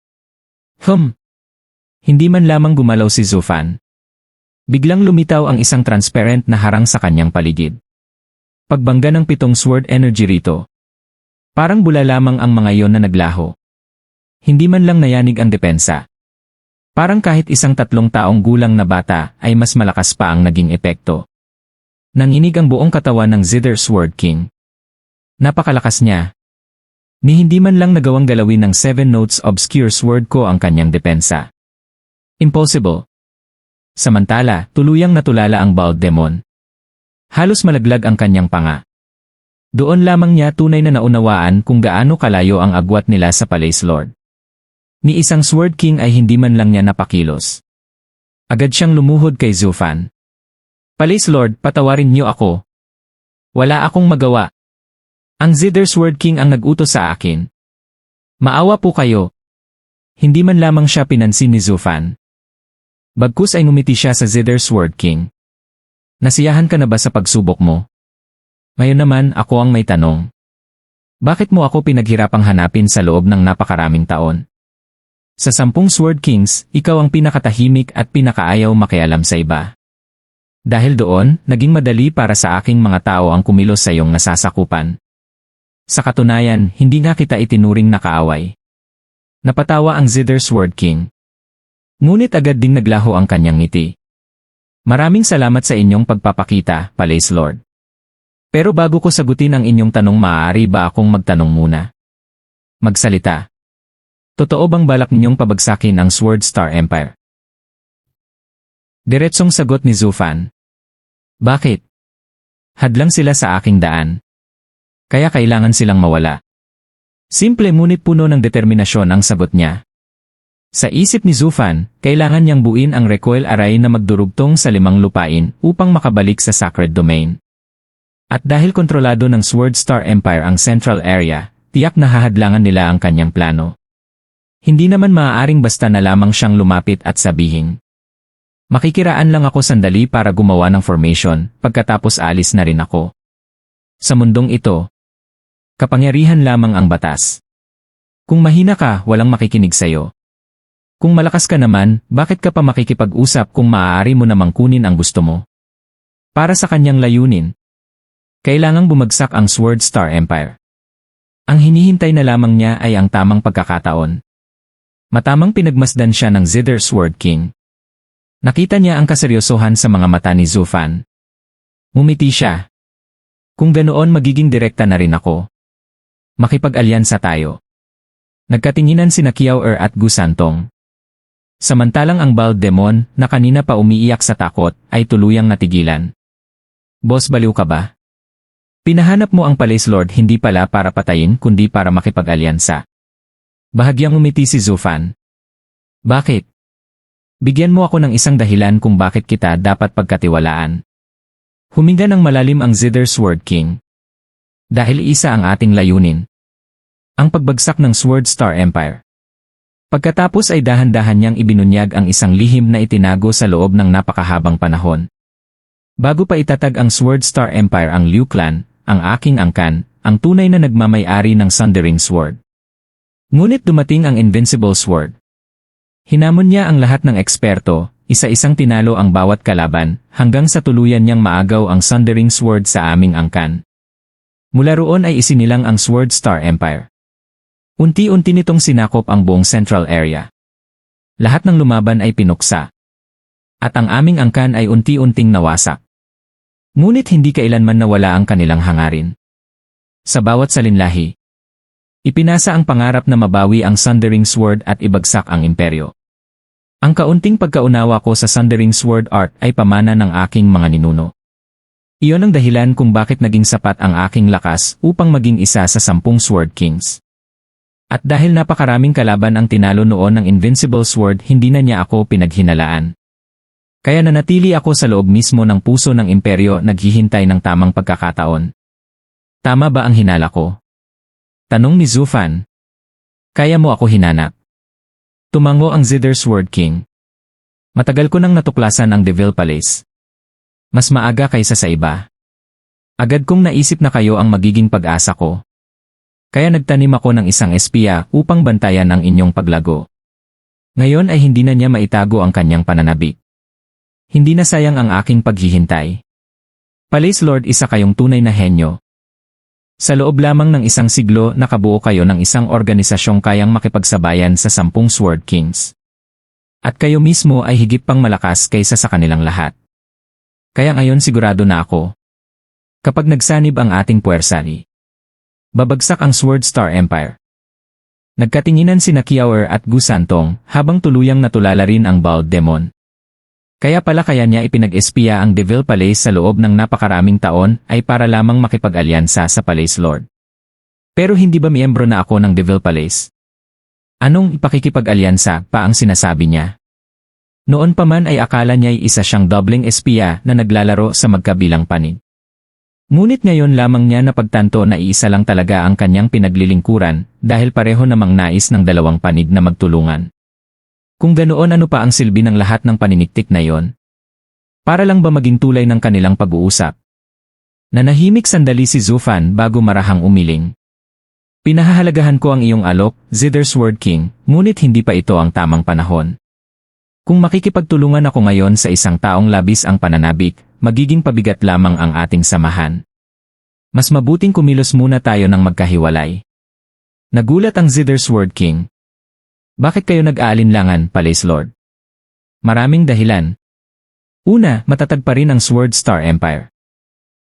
S2: Hindi man lamang gumalaw si Zufan. Biglang lumitaw ang isang transparent na harang sa kanyang paligid. Pagbangga ng 7 sword energy rito. Parang bula lamang ang mga iyon na naglaho. Hindi man lang nayanig ang depensa. Parang kahit isang 3 taong gulang na bata ay mas malakas pa ang naging epekto. Nanginig ang buong katawan ng Zither Sword King. Napakalakas niya. Ni hindi man lang nagawang galawin ng 7 Notes Obscure Sword ko ang kanyang depensa. Impossible. Samantala, tuluyang natulala ang Bald Demon. Halos malaglag ang kanyang panga. Doon lamang niya tunay na naunawaan kung gaano kalayo ang agwat nila sa Palace Lord. Ni isang Sword King ay hindi man lang niya napakilos. Agad siyang lumuhod kay Zufan. Palace Lord, patawarin niyo ako. Wala akong magawa. Ang Zither Sword King ang nag-utos sa akin. Maawa po kayo. Hindi man lamang siya pinansin ni Zufan. Bagkus ay ngumiti siya sa Zither Sword King. Nasiyahan ka na ba sa pagsubok mo? Ngayon naman ako ang may tanong. Bakit mo ako pinaghirapang hanapin sa loob ng napakaraming taon? Sa 10 Sword Kings, ikaw ang pinakatahimik at pinakaayaw makialam sa iba. Dahil doon, naging madali para sa aking mga tao ang kumilos sa iyong nasasakupan. Sa katunayan, hindi nga kita itinuring na kaaway. Napatawa ang Zither Sword King. Ngunit agad ding naglaho ang kanyang ngiti. Maraming salamat sa inyong pagpapakita, Palace Lord. Pero bago ko sagutin ang inyong tanong, maaari ba akong magtanong muna? Magsalita. Totoo bang balak ninyong pabagsakin ang Sword Star Empire? Diretsong sagot ni Zufan. Bakit? Hadlang sila sa aking daan. Kaya kailangan silang mawala. Simple ngunit puno ng determinasyon ang sagot niya. Sa isip ni Zufan, kailangan niyang buuin ang recoil array na magdurugtong sa 5 lupain upang makabalik sa Sacred Domain. At dahil kontrolado ng Sword Star Empire ang central area, tiyak na hahadlangan nila ang kanyang plano. Hindi naman maaaring basta na lamang siyang lumapit at sabihin. Makikiraan lang ako sandali para gumawa ng formation, pagkatapos alis na rin ako. Sa mundong ito, kapangyarihan lamang ang batas. Kung mahina ka, walang makikinig sa'yo. Kung malakas ka naman, bakit ka pa makikipag-usap kung maaari mo namang kunin ang gusto mo? Para sa kanyang layunin, kailangang bumagsak ang Sword Star Empire. Ang hinihintay na lamang niya ay ang tamang pagkakataon. Matamang pinagmasdan siya ng Zither Sword King. Nakita niya ang kaseryosohan sa mga mata ni Zufan. Ngumiti siya. Kung ganoon magiging direkta na rin ako. Makipag-alyansa tayo. Nagkatinginan sina Kiaoer at Gu Santong. Samantalang ang Bald Demon, na kanina pa umiiyak sa takot, ay tuluyang natigilan. Boss, baliw ka ba? Pinahanap mo ang Palace Lord hindi pala para patayin kundi para makipag-alyansa. Bahagyang umiti si Zufan. Bakit? Bigyan mo ako ng isang dahilan kung bakit kita dapat pagkatiwalaan. Huminga ng malalim ang Zither Sword King. Dahil isa ang ating layunin. Ang pagbagsak ng Sword Star Empire. Pagkatapos ay dahan-dahan niyang ibinunyag ang isang lihim na itinago sa loob ng napakahabang panahon. Bago pa itatag ang Sword Star Empire ang Liu Clan, ang aking angkan, ang tunay na nagmamay-ari ng Sundering Sword. Ngunit dumating ang Invincible Sword. Hinamon niya ang lahat ng eksperto, isa-isang tinalo ang bawat kalaban, hanggang sa tuluyan niyang maagaw ang Sundering Sword sa aming angkan. Mula roon ay isinilang ang Sword Star Empire. Unti-unti nitong sinakop ang buong central area. Lahat ng lumaban ay pinuksa. At ang aming angkan ay unti-unting nawasak. Ngunit hindi kailanman nawala ang kanilang hangarin. Sa bawat salinlahi, ipinasa ang pangarap na mabawi ang Sundering Sword at ibagsak ang imperyo. Ang kaunting pagkaunawa ko sa Sundering Sword Art ay pamana ng aking mga ninuno. Iyon ang dahilan kung bakit naging sapat ang aking lakas upang maging isa sa 10 Sword Kings. At dahil napakaraming kalaban ang tinalo noon ng Invincible Sword, hindi na niya ako pinaghinalaan. Kaya nanatili ako sa loob mismo ng puso ng imperyo, naghihintay ng tamang pagkakataon. Tama ba ang hinala ko? Tanong ni Zufan. Kaya mo ako hinanap? Tumango ang Zither Sword King. Matagal ko nang natuklasan ang Devil Palace. Mas maaga kaysa sa iba. Agad kong naisip na kayo ang magiging pag-asa ko. Kaya nagtanim ako ng isang espiya upang bantayan ang inyong paglago. Ngayon ay hindi na niya maitago ang kanyang pananabik. Hindi na sayang ang aking paghihintay. Palace Lord, isa kayong tunay na henyo. Sa loob lamang ng isang siglo, nakabuo kayo ng isang organisasyong kayang makipagsabayan sa 10 Sword Kings. At kayo mismo ay higit pang malakas kaysa sa kanilang lahat. Kaya ngayon sigurado na ako. Kapag nagsanib ang ating puwersa, babagsak ang Sword Star Empire. Nagkatinginan sina Kiawer at Gu Santong habang tuluyang natulala rin ang Bald Demon. Kaya niya ipinag-espiya ang Devil Palace sa loob ng napakaraming taon ay para lamang makipag-alyansa sa Palace Lord. Pero hindi ba miyembro na ako ng Devil Palace? Anong ipakikipag-alyansa pa ang sinasabi niya? Noon pa man ay akala niya'y isa siyang doubling espiya na naglalaro sa magkabilang panig. Ngunit ngayon lamang niya napagtanto na iisa lang talaga ang kanyang pinaglilingkuran dahil pareho namang nais ng dalawang panig na magtulungan. Kung ganoon, ano pa ang silbi ng lahat ng paniniktik na yon? Para lang ba maging tulay ng kanilang pag-uusap? Nanahimik sandali si Zufan bago marahang umiling. Pinahahalagahan ko ang iyong alok, Zither Sword King, ngunit hindi pa ito ang tamang panahon. Kung makikipagtulungan ako ngayon sa isang taong labis ang pananabik, magiging pabigat lamang ang ating samahan. Mas mabuting kumilos muna tayo ng magkahiwalay. Nagulat ang Zither Sword King. Bakit kayo nag-aalinlangan, Palace Lord? Maraming dahilan. Una, matatag pa rin ang Sword Star Empire.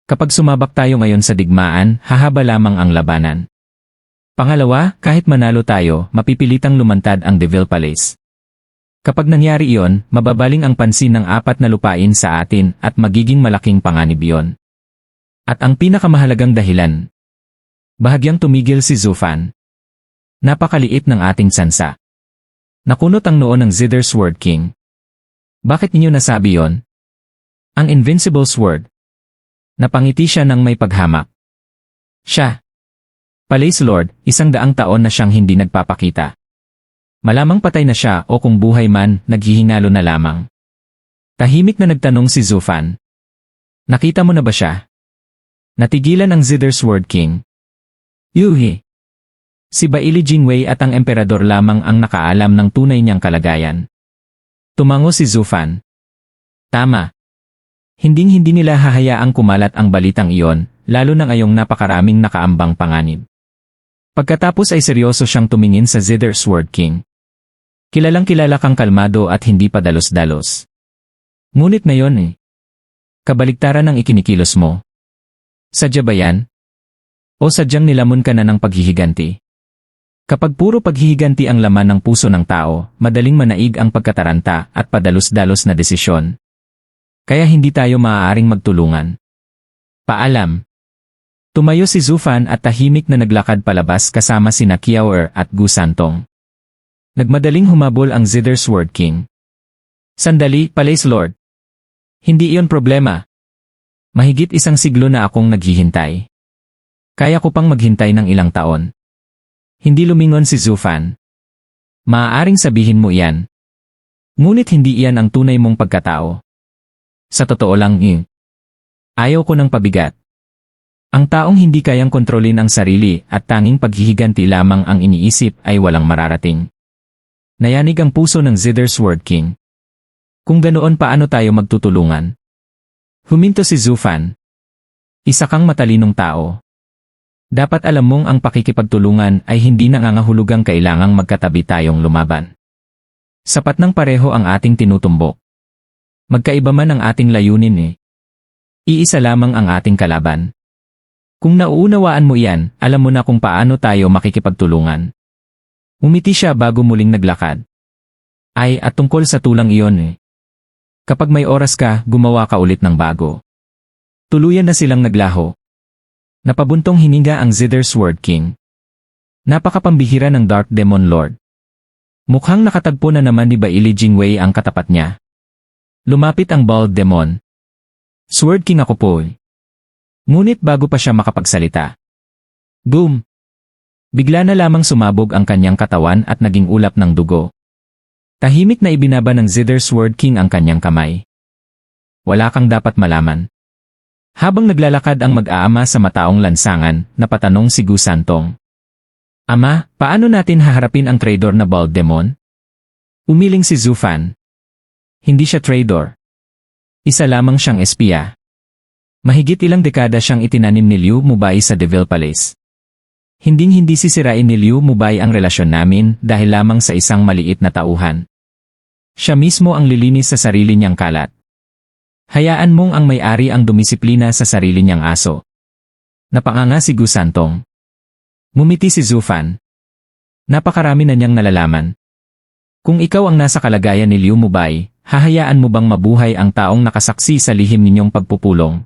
S2: Kapag sumabak tayo ngayon sa digmaan, hahaba lamang ang labanan. Pangalawa, kahit manalo tayo, mapipilitang lumantad ang Devil Palace. Kapag nangyari iyon, mababaling ang pansin ng 4 na lupain sa atin at magiging malaking panganib iyon. At ang pinakamahalagang dahilan. Bahagyang tumigil si Zufan. Napakaliit ng ating sansa. Nakunot ang noo ng Zither Sword King. Bakit ninyo nasabi yon? Ang Invincible Sword. Napangiti siya ng may paghamak. Siya. Palace Lord, 100 taon na siyang hindi nagpapakita. Malamang patay na siya o kung buhay man, naghihingalo na lamang. Tahimik na nagtanong si Zufan. Nakita mo na ba siya? Natigilan ang Zither Sword King. Yuhi. Si Baili Jingwei at ang emperador lamang ang nakaalam ng tunay niyang kalagayan. Tumango si Zufan. Tama. Hinding-hindi nila hahayaang kumalat ang balitang iyon, lalo na ngayong napakaraming nakaambang panganib. Pagkatapos ay seryoso siyang tumingin sa Zither Sword King. Kilalang-kilala kang kalmado at hindi pa dalos-dalos. Ngunit ngayon kabaligtaran ang ikinikilos mo. Sadya ba yan? O sadyang nilamon ka na ng paghihiganti? Kapag puro paghihiganti ang laman ng puso ng tao, madaling manaig ang pagkataranta at padalos-dalos na desisyon. Kaya hindi tayo maaaring magtulungan. Paalam. Tumayo si Zufan at tahimik na naglakad palabas kasama sina Kiawer at Gu Santong. Nagmadaling humabol ang Zither Sword King. Sandali, Palace Lord. Hindi iyon problema. Mahigit 1 siglo na akong naghihintay. Kaya ko pang maghintay ng ilang taon. Hindi lumingon si Zufan. Maaaring sabihin mo iyan. Ngunit hindi iyan ang tunay mong pagkatao. Sa totoo lang, ayaw ko ng pabigat. Ang taong hindi kayang kontrolin ang sarili at tanging paghihiganti lamang ang iniisip ay walang mararating. Nayanig ang puso ng Zither Sword King. Kung ganoon, paano tayo magtutulungan? Huminto si Zufan. Isa kang matalinong tao. Dapat alam mong ang pakikipagtulungan ay hindi nangangahulugang kailangang magkatabi tayong lumaban. Sapat ng pareho ang ating tinutumbok. Magkaiba man ang ating layunin iisa lamang ang ating kalaban. Kung nauunawaan mo iyan, alam mo na kung paano tayo makikipagtulungan. Umiti siya bago muling naglakad. At tungkol sa tulang iyon Kapag may oras ka, gumawa ka ulit ng bago. Tuluyan na silang naglaho. Napabuntong hininga ang Zither Sword King. Napakapambihira ng Dark Demon Lord. Mukhang nakatagpo na naman ni Baili Jingwei ang katapat niya. Lumapit ang Bald Demon. Sword King ako po. Ngunit bago pa siya makapagsalita. Boom! Bigla na lamang sumabog ang kanyang katawan at naging ulap ng dugo. Tahimik na ibinaba ng Zither Sword King ang kanyang kamay. Wala kang dapat malaman. Habang naglalakad ang mag-aama sa mataong lansangan, napatanong si Gu Santong. Ama, paano natin haharapin ang traitor na Bald Demon? Umiling si Zhu Fan. Hindi siya traitor. Isa lamang siyang espiya. Mahigit ilang dekada siyang itinanim ni Liu Mubai sa Devil Palace. Hinding-hindi sisirain ni Liu Mubai ang relasyon namin dahil lamang sa isang maliit na tauhan. Siya mismo ang lilinis sa sarili niyang kalat. Hayaan mong ang may-ari ang dumisiplina sa sarili niyang aso. Napanganga si Gu Santong. Ngumiti si Zhu Fan. Napakarami na niyang nalalaman. Kung ikaw ang nasa kalagayan ni Liu Mubai, hahayaan mo bang mabuhay ang taong nakasaksi sa lihim ninyong pagpupulong?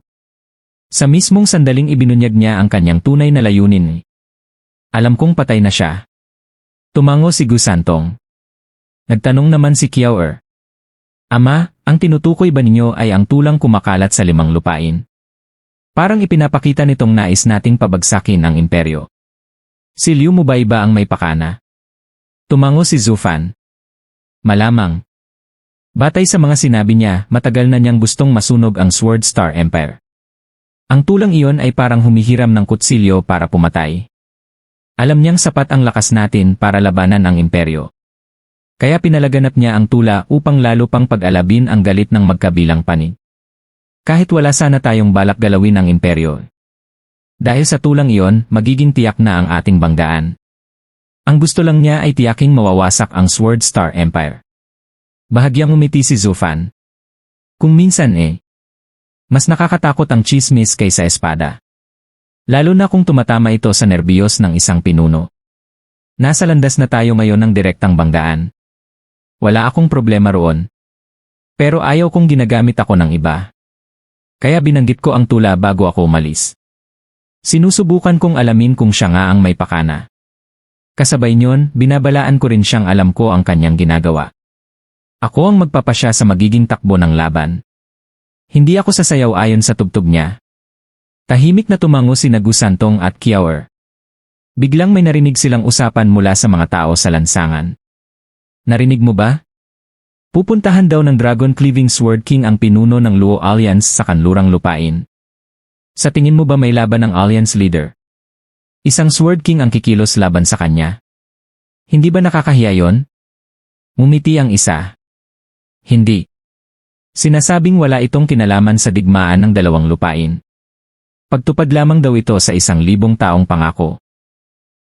S2: Sa mismong sandaling ibinunyag niya ang kanyang tunay na layunin. Alam kong patay na siya. Tumango si Gu Santong. Nagtanong naman si Kiao Er. Ama, ang tinutukoy ba ninyo ay ang tulang kumakalat sa 5 lupain? Parang ipinapakita nitong nais nating pabagsakin ang imperyo. Si Liu Mubai ba ang may pakana? Tumango si Zhu Fan. Malamang. Batay sa mga sinabi niya, matagal na niyang gustong masunog ang Sword Star Empire. Ang tulang iyon ay parang humihiram ng kutsilyo para pumatay. Alam niyang sapat ang lakas natin para labanan ang imperyo. Kaya pinalaganap niya ang tula upang lalo pang pag-alabin ang galit ng magkabilang panig. Kahit wala sana tayong balak galawin ang imperyo. Dahil sa tulang iyon, magiging tiyak na ang ating banggaan. Ang gusto lang niya ay tiyaking mawawasak ang Sword Star Empire. Bahagyang umiti si Zhu Fan. Kung minsan mas nakakatakot ang chismis kaysa espada. Lalo na kung tumatama ito sa nerbiyos ng isang pinuno. Nasa landas na tayo ngayon ng direktang banggaan. Wala akong problema roon. Pero ayaw kong ginagamit ako ng iba. Kaya binanggit ko ang tula bago ako umalis. Sinusubukan kong alamin kung siya nga ang may pakana. Kasabay niyon, binabalaan ko rin siyang alam ko ang kanyang ginagawa. Ako ang magpapasya sa magiging takbo ng laban. Hindi ako sasayaw ayon sa tugtog niya. Tahimik na tumango si Gu Santong at Kiao Er. Biglang may narinig silang usapan mula sa mga tao sa lansangan. Narinig mo ba? Pupuntahan daw ng Dragon Cleaving Sword King ang pinuno ng Luo Alliance sa kanlurang lupain. Sa tingin mo ba may laban ang Alliance leader? Isang Sword King ang kikilos laban sa kanya. Hindi ba nakakahiya yon? Ngumiti ang isa. Hindi. Sinasabing wala itong kinalaman sa digmaan ng 2 lupain. Pagtupad lamang daw ito sa 1,000 taong pangako.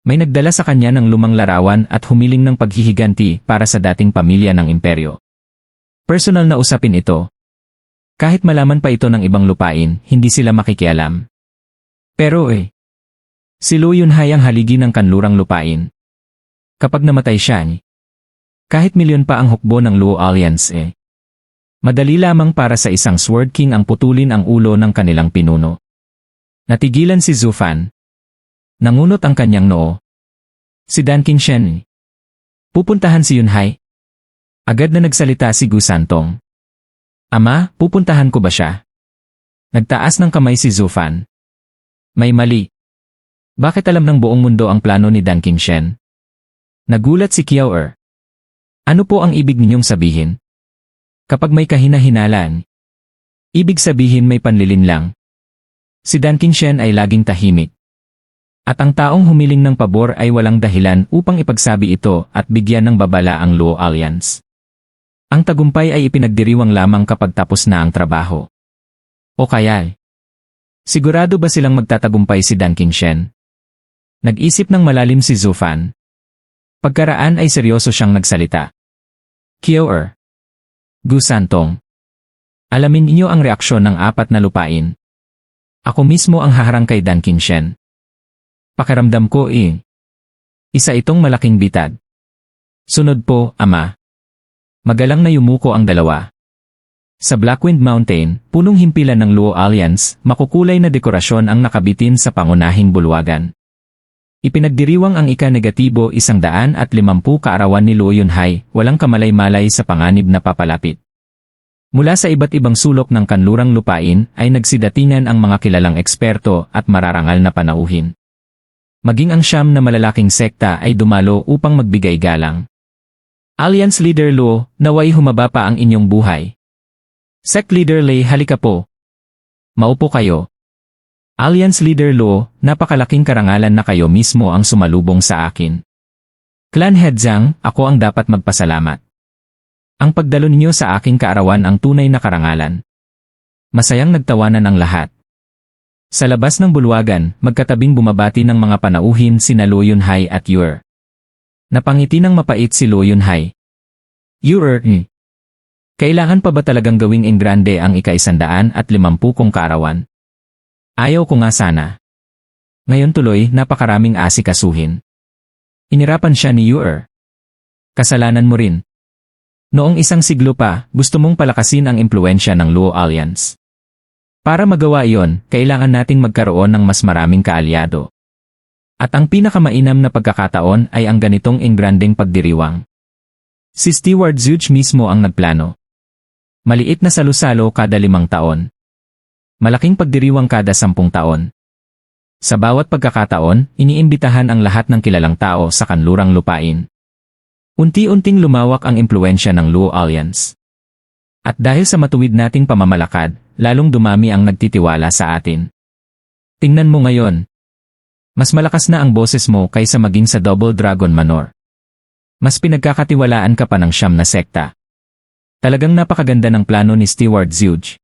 S2: May nagdala sa kanya ng lumang larawan at humiling ng paghihiganti para sa dating pamilya ng imperyo. Personal na usapin ito. Kahit malaman pa ito ng ibang lupain, hindi sila makikialam. Pero si Luo Yunhai ang haligi ng kanlurang lupain. Kapag namatay siya, kahit milyon pa ang hukbo ng Luo Alliance madali lamang para sa isang Sword King ang putulin ang ulo ng kanilang pinuno. Natigilan si Zhu Fan. Nangunot ang kanyang noo. Si Dan Qingshen. Pupuntahan si Yunhai? Agad na nagsalita si Gu Santong. Ama, pupuntahan ko ba siya? Nagtaas ng kamay si Zhu Fan. May mali. Bakit alam ng buong mundo ang plano ni Dan Qingshen? Nagulat si Kiao Er. Ano po ang ibig ninyong sabihin? Kapag may kahina-hinalaan, ibig sabihin may panlilin lang. Si Dan Qingshen ay laging tahimik. At ang taong humiling ng pabor ay walang dahilan upang ipagsabi ito at bigyan ng babala ang Luo Alliance. Ang tagumpay ay ipinagdiriwang lamang kapag tapos na ang trabaho. O kaya, sigurado ba silang magtatagumpay si Dan Qingshen? Nag-isip ng malalim si Zhu Fan. Pagkaraan ay seryoso siyang nagsalita. Kiao Er. Gu Santong. Alamin niyo ang reaksyon ng 4 na lupain. Ako mismo ang haharang kay Dan Qingshen. Pakiramdam ko isa itong malaking bitad. Sunod po, Ama. Magalang na yumuko ang dalawa. Sa Blackwind Mountain, punong himpilan ng Luo Alliance, makukulay na dekorasyon ang nakabitin sa pangunahing bulwagan. Ipinagdiriwang ang ika-negatibo 150 kaarawan ni Luo Yunhai, walang kamalay-malay sa panganib na papalapit. Mula sa iba't ibang sulok ng kanlurang lupain ay nagsidatingan ang mga kilalang eksperto at mararangal na panauhin. Maging ang 9 na malalaking sekta ay dumalo upang magbigay galang. Alliance Leader Luo, naway humaba pa ang inyong buhay. Sect Leader Lei, halika po. Maupo kayo. Alliance Leader Luo, napakalaking karangalan na kayo mismo ang sumalubong sa akin. Clan Headzang, ako ang dapat magpasalamat. Ang pagdalo ninyo sa aking kaarawan ang tunay na karangalan. Masayang nagtawanan ang lahat. Sa labas ng bulwagan, magkatabing bumabati ng mga panauhin sina Luo Yunhai at Yuer. Napangiti ng mapait si Luo Yunhai. Yuer, kailangan pa ba talagang gawing engrande ang ika-150 kong kaarawan? Ayaw ko nga sana. Ngayon tuloy, napakaraming asikasuhin. Inirapan siya ni Yuer. Kasalanan mo rin. Noong 1 siglo pa, gusto mong palakasin ang impluensya ng Luo Alliance. Para magawa iyon, kailangan nating magkaroon ng mas maraming kaalyado. At ang pinakamainam na pagkakataon ay ang ganitong engrandeng pagdiriwang. Si Steward Zuch mismo ang nagplano. Maliit na salo-salo kada 5 taon. Malaking pagdiriwang kada 10 taon. Sa bawat pagkakataon, iniimbitahan ang lahat ng kilalang tao sa kanlurang lupain. Unti-unting lumawak ang impluensya ng Luo Alliance. At dahil sa matuwid nating pamamalakad, lalong dumami ang nagtitiwala sa atin. Tingnan mo ngayon. Mas malakas na ang boses mo kaysa maging sa Double Dragon Manor. Mas pinagkakatiwalaan ka pa ng 9 na sekta. Talagang napakaganda ng plano ni Steward Zuch.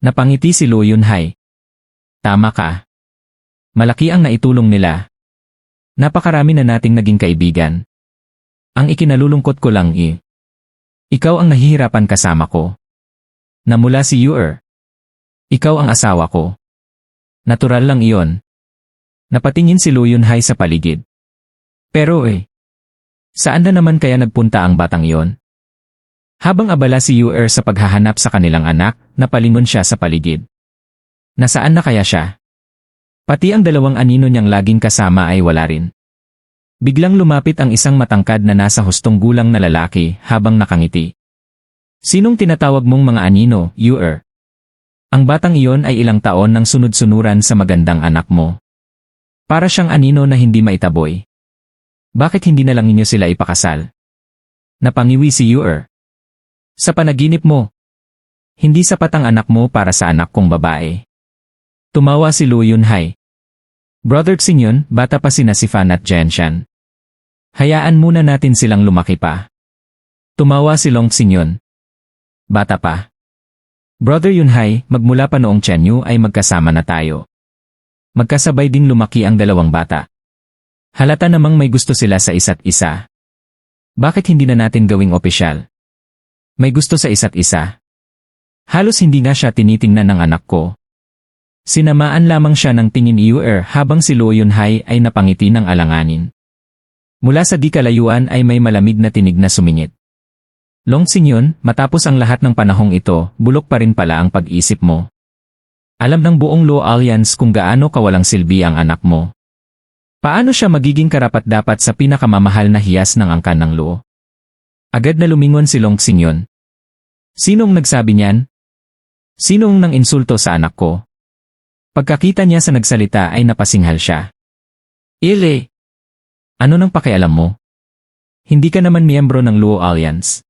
S2: Napangiti si Luo Yunhai. Tama ka. Malaki ang naitulong nila. Napakarami na nating naging kaibigan. Ang ikinalulungkot ko lang ikaw ang nahihirapan kasama ko. Namula si Yuer. Ikaw ang asawa ko. Natural lang iyon. Napatingin si Luo Yunhai sa paligid. Pero saan na naman kaya nagpunta ang batang iyon? Habang abala si Yuer sa paghahanap sa kanilang anak, napalingon siya sa paligid. Nasaan na kaya siya? Pati ang 2 anino niyang laging kasama ay wala rin. Biglang lumapit ang isang matangkad na nasa hustong gulang na lalaki habang nakangiti. Sinong tinatawag mong mga anino, Yuer? Ang batang iyon ay ilang taon nang sunod-sunuran sa magandang anak mo. Para siyang anino na hindi maitaboy. Bakit hindi na lang ninyo sila ipakasal? Napangiwi si Yuer. Sa panaginip mo, hindi sapat ang anak mo para sa anak kong babae. Tumawa si Luo Yunhai. Brother Xingyun, bata pa sina si Fan at Genshan. Hayaan muna natin silang lumaki pa. Tumawa si Long Xingyun. Bata pa. Brother Yunhai, magmula pa noong Chenyu ay magkasama na tayo. Magkasabay ding lumaki ang 2 bata. Halata namang may gusto sila sa isa't isa. Bakit hindi na natin gawing opisyal? May gusto sa isa't isa. Halos hindi nga siya tinitingnan ng anak ko. Sinamaan lamang siya ng tingin ni Yuer habang si Luo Yunhai ay napangiti ng alanganin. Mula sa di kalayuan ay may malamig na tinig na sumingit. Long Xingyun, matapos ang lahat ng panahong ito, bulok pa rin pala ang pag-isip mo. Alam ng buong Luo Alliance kung gaano kawalang silbi ang anak mo. Paano siya magiging karapat-dapat sa pinakamamahal na hiyas ng angkan ng Luo? Agad na lumingon si Long Xingyun. Sinong nagsabi niyan? Sinong nang insulto sa anak ko? Pagkakita niya sa nagsalita ay napasinghal siya. Ile! Ano nang pakialam mo? Hindi ka naman miyembro ng Luo Alliance.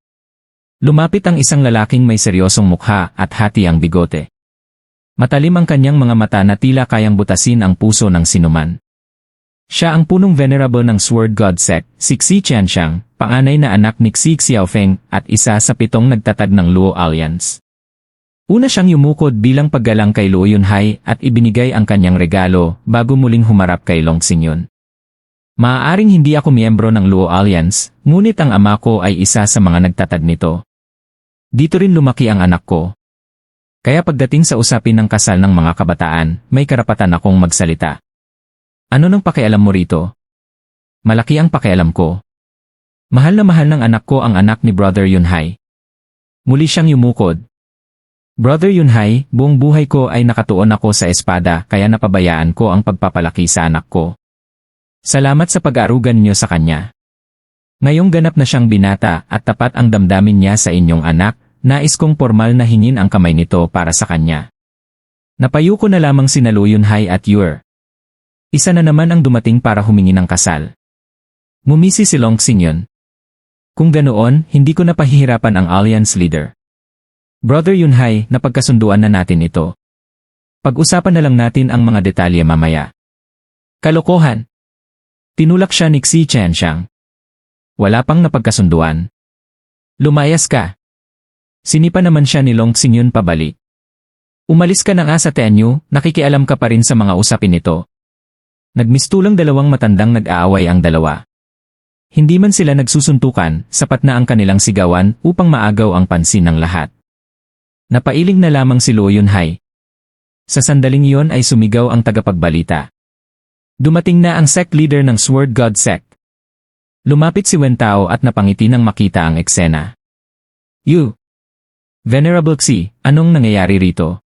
S2: Lumapit ang isang lalaking may seryosong mukha at hati ang bigote. Matalim ang kanyang mga mata na tila kayang butasin ang puso ng sinuman. Siya ang punong venerable ng Sword God Sect, si Xi Qianxiang, panganay na anak ni Xi Xiaofeng at isa sa 7 nagtatag ng Luo Alliance. Una siyang yumukod bilang paggalang kay Luo Yunhai at ibinigay ang kanyang regalo bago muling humarap kay Long Xingyun. Maaaring hindi ako miyembro ng Luo Alliance, ngunit ang ama ko ay isa sa mga nagtatag nito. Dito rin lumaki ang anak ko. Kaya pagdating sa usapin ng kasal ng mga kabataan, may karapatan akong magsalita. Ano nang pakialam mo rito? Malaki ang pakialam ko. Mahal na mahal ng anak ko ang anak ni Brother Yunhai. Muli siyang yumukod. Brother Yunhai, buong buhay ko ay nakatuon ako sa espada kaya napabayaan ko ang pagpapalaki sa anak ko. Salamat sa pag-aarugan niyo sa kanya. Ngayong ganap na siyang binata at tapat ang damdamin niya sa inyong anak, nais kong formal na hingin ang kamay nito para sa kanya. Napayo ko na lamang sina Lo Yunhai at Yer. Isa na naman ang dumating para humingi ng kasal. Ngumisi si Long Xingyon. Kung ganoon, hindi ko na pahihirapan ang alliance leader. Brother Yunhai, napagkasunduan na natin ito. Pag-usapan na lang natin ang mga detalye mamaya. Kalokohan. Tinulak siya ni Xi Qianxiang. Wala pang napagkasunduan. Lumayas ka. Sinipa naman siya ni Long Xingyon pabalik. Umalis ka na nga sa Tenyu, nakikialam ka pa rin sa mga usapin nito. Nagmistulang dalawang matandang nag-aaway ang dalawa. Hindi man sila nagsusuntukan, sapat na ang kanilang sigawan upang maagaw ang pansin ng lahat. Napailing na lamang si Lo Yunhai. Sa sandaling iyon ay sumigaw ang tagapagbalita. Dumating na ang sect leader ng Sword God Sect. Lumapit si Wen Tao at napangiti nang makita ang eksena. You! Venerable Xi, anong nangyayari rito?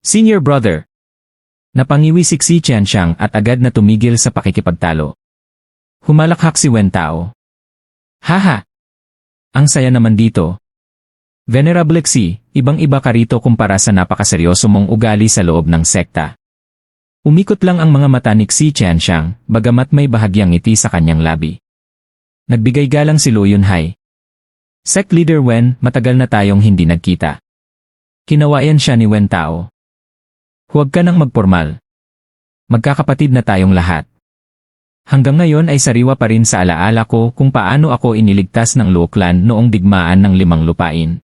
S2: Senior brother! Napangiwi si Xi Qianxiang at agad na tumigil sa pakikipagtalo. Humalakhak si Wen Tao. Haha! Ang saya naman dito. Venerable Xi, ibang-iba ka rito kumpara sa napakaseryoso mong ugali sa loob ng sekta. Umikot lang ang mga mata ni Xi Qianxiang, bagamat may bahagyang ngiti sa kanyang labi. Nagbigay galang si Lo Yunhai. Sect Leader Wen, matagal na tayong hindi nagkita. Kinawayan siya ni Wen Tao. Huwag ka nang magpormal. Magkakapatid na tayong lahat. Hanggang ngayon ay sariwa pa rin sa alaala ko kung paano ako iniligtas ng Luo Clan noong digmaan ng 5 lupain.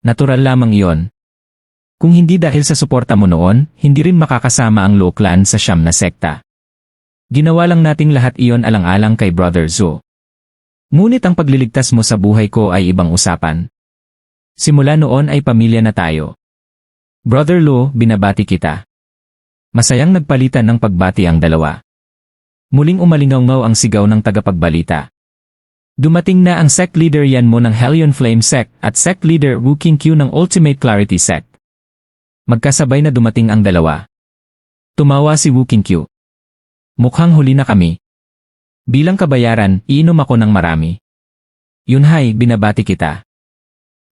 S2: Natural lamang iyon. Kung hindi dahil sa suporta mo noon, hindi rin makakasama ang Luo Clan sa siyam na sekta. Ginawa lang nating lahat iyon alang-alang kay Brother Zhou. Ngunit ang pagliligtas mo sa buhay ko ay ibang usapan. Simula noon ay pamilya na tayo. Brother Lo, binabati kita. Masayang nagpalitan ng pagbati ang dalawa. Muling umalingaw-ngaw ang sigaw ng tagapagbalita. Dumating na ang sect leader Yan Mo ng Hellion Flame Sect at sect leader Wu Qingqiu ng Ultimate Clarity Sect. Magkasabay na dumating ang dalawa. Tumawa si Wu Qingqiu. Mukhang huli na kami. Bilang kabayaran, iinom ako ng marami. Yunhai, binabati kita.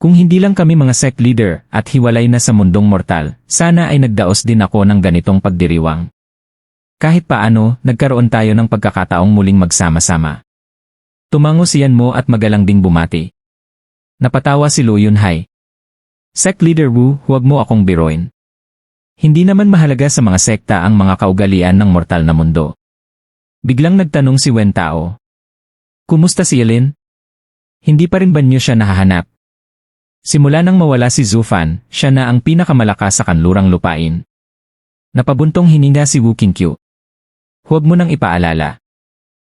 S2: Kung hindi lang kami mga sect leader at hiwalay na sa mundong mortal, sana ay nagdaos din ako ng ganitong pagdiriwang. Kahit paano, nagkaroon tayo ng pagkakataong muling magsama-sama. Tumango si Yan Mo at magalang ding bumati. Napatawa si Lo Yunhai. Sect Leader Wu, huwag mo akong biroin. Hindi naman mahalaga sa mga sekta ang mga kaugalian ng mortal na mundo. Biglang nagtanong si Wen Tao. Kumusta si Elin? Hindi pa rin ba niyo siya nahahanap? Simula nang mawala si Zhu Fan, siya na ang pinakamalakas sa kanlurang lupain. Napabuntong hininga si Wu Qingqiu. Huwag mo nang ipaalala.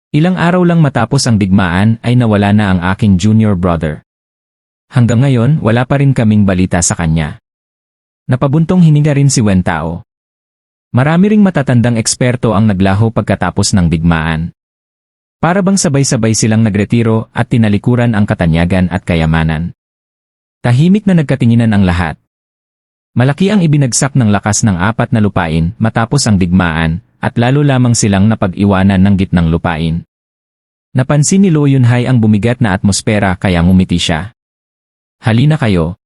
S2: Ilang araw lang matapos ang digmaan ay nawala na ang aking junior brother. Hanggang ngayon, wala pa rin kaming balita sa kanya. Napabuntong hininga rin si Wen Tao. Marami ring matatandang eksperto ang naglaho pagkatapos ng digmaan. Para bang sabay-sabay silang nagretiro at tinalikuran ang katanyagan at kayamanan. Tahimik na nagkatinginan ang lahat. Malaki ang ibinagsak ng lakas ng 4 na lupain matapos ang digmaan, at lalo lamang silang napag-iwanan ng gitnang lupain. Napansin ni Lo Yunhai ang bumigat na atmosfera kaya ngumiti siya. Halina kayo.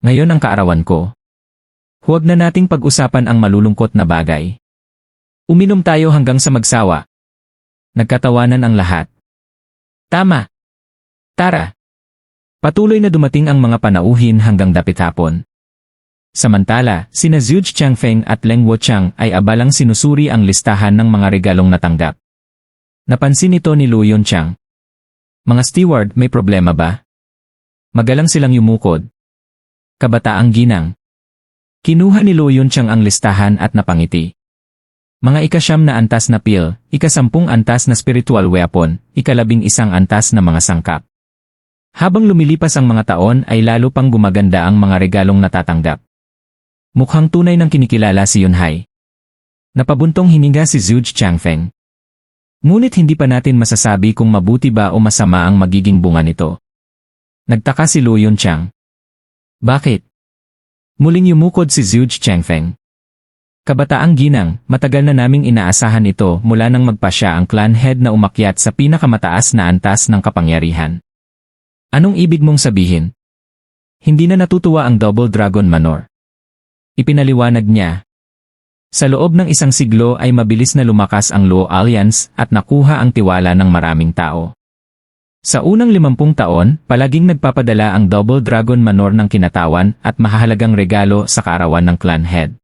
S2: Ngayon ang kaarawan ko. Huwag na nating pag-usapan ang malulungkot na bagay. Uminom tayo hanggang sa magsawa. Nagkatawanan ang lahat. Tama. Tara. Patuloy na dumating ang mga panauhin hanggang dapit hapon. Samantala, sina Zhu Changfeng at Leng Wuchang ay abalang sinusuri ang listahan ng mga regalong natanggap. Napansin ito ni Lu Yunchang. Mga steward, may problema ba? Magalang silang yumukod. Kabataang ginang. Kinuha ni Lu Yunchang ang listahan at napangiti. Mga ika-9 na antas na pil, ika-10 antas na spiritual weapon, ika-11 antas na mga sangkap. Habang lumilipas ang mga taon ay lalo pang gumaganda ang mga regalong natatanggap. Mukhang tunay ng kinikilala si Yunhai. Napabuntong hininga si Zhu Changfeng. Ngunit hindi pa natin masasabi kung mabuti ba o masama ang magiging bunga nito. Nagtaka si Lu Yunchang. Bakit? Muling yumukod si Zhuge Changfeng. Kabataang ginang, matagal na naming inaasahan ito mula nang magpa siya ang clan head na umakyat sa pinakamataas na antas ng kapangyarihan. Anong ibig mong sabihin? Hindi na natutuwa ang Double Dragon Manor. Ipinaliwanag niya. Sa loob ng isang siglo ay mabilis na lumakas ang Luo Alliance at nakuha ang tiwala ng maraming tao. Sa unang 50 taon, palaging nagpapadala ang Double Dragon Manor ng kinatawan at mahahalagang regalo sa kaarawan ng clan head.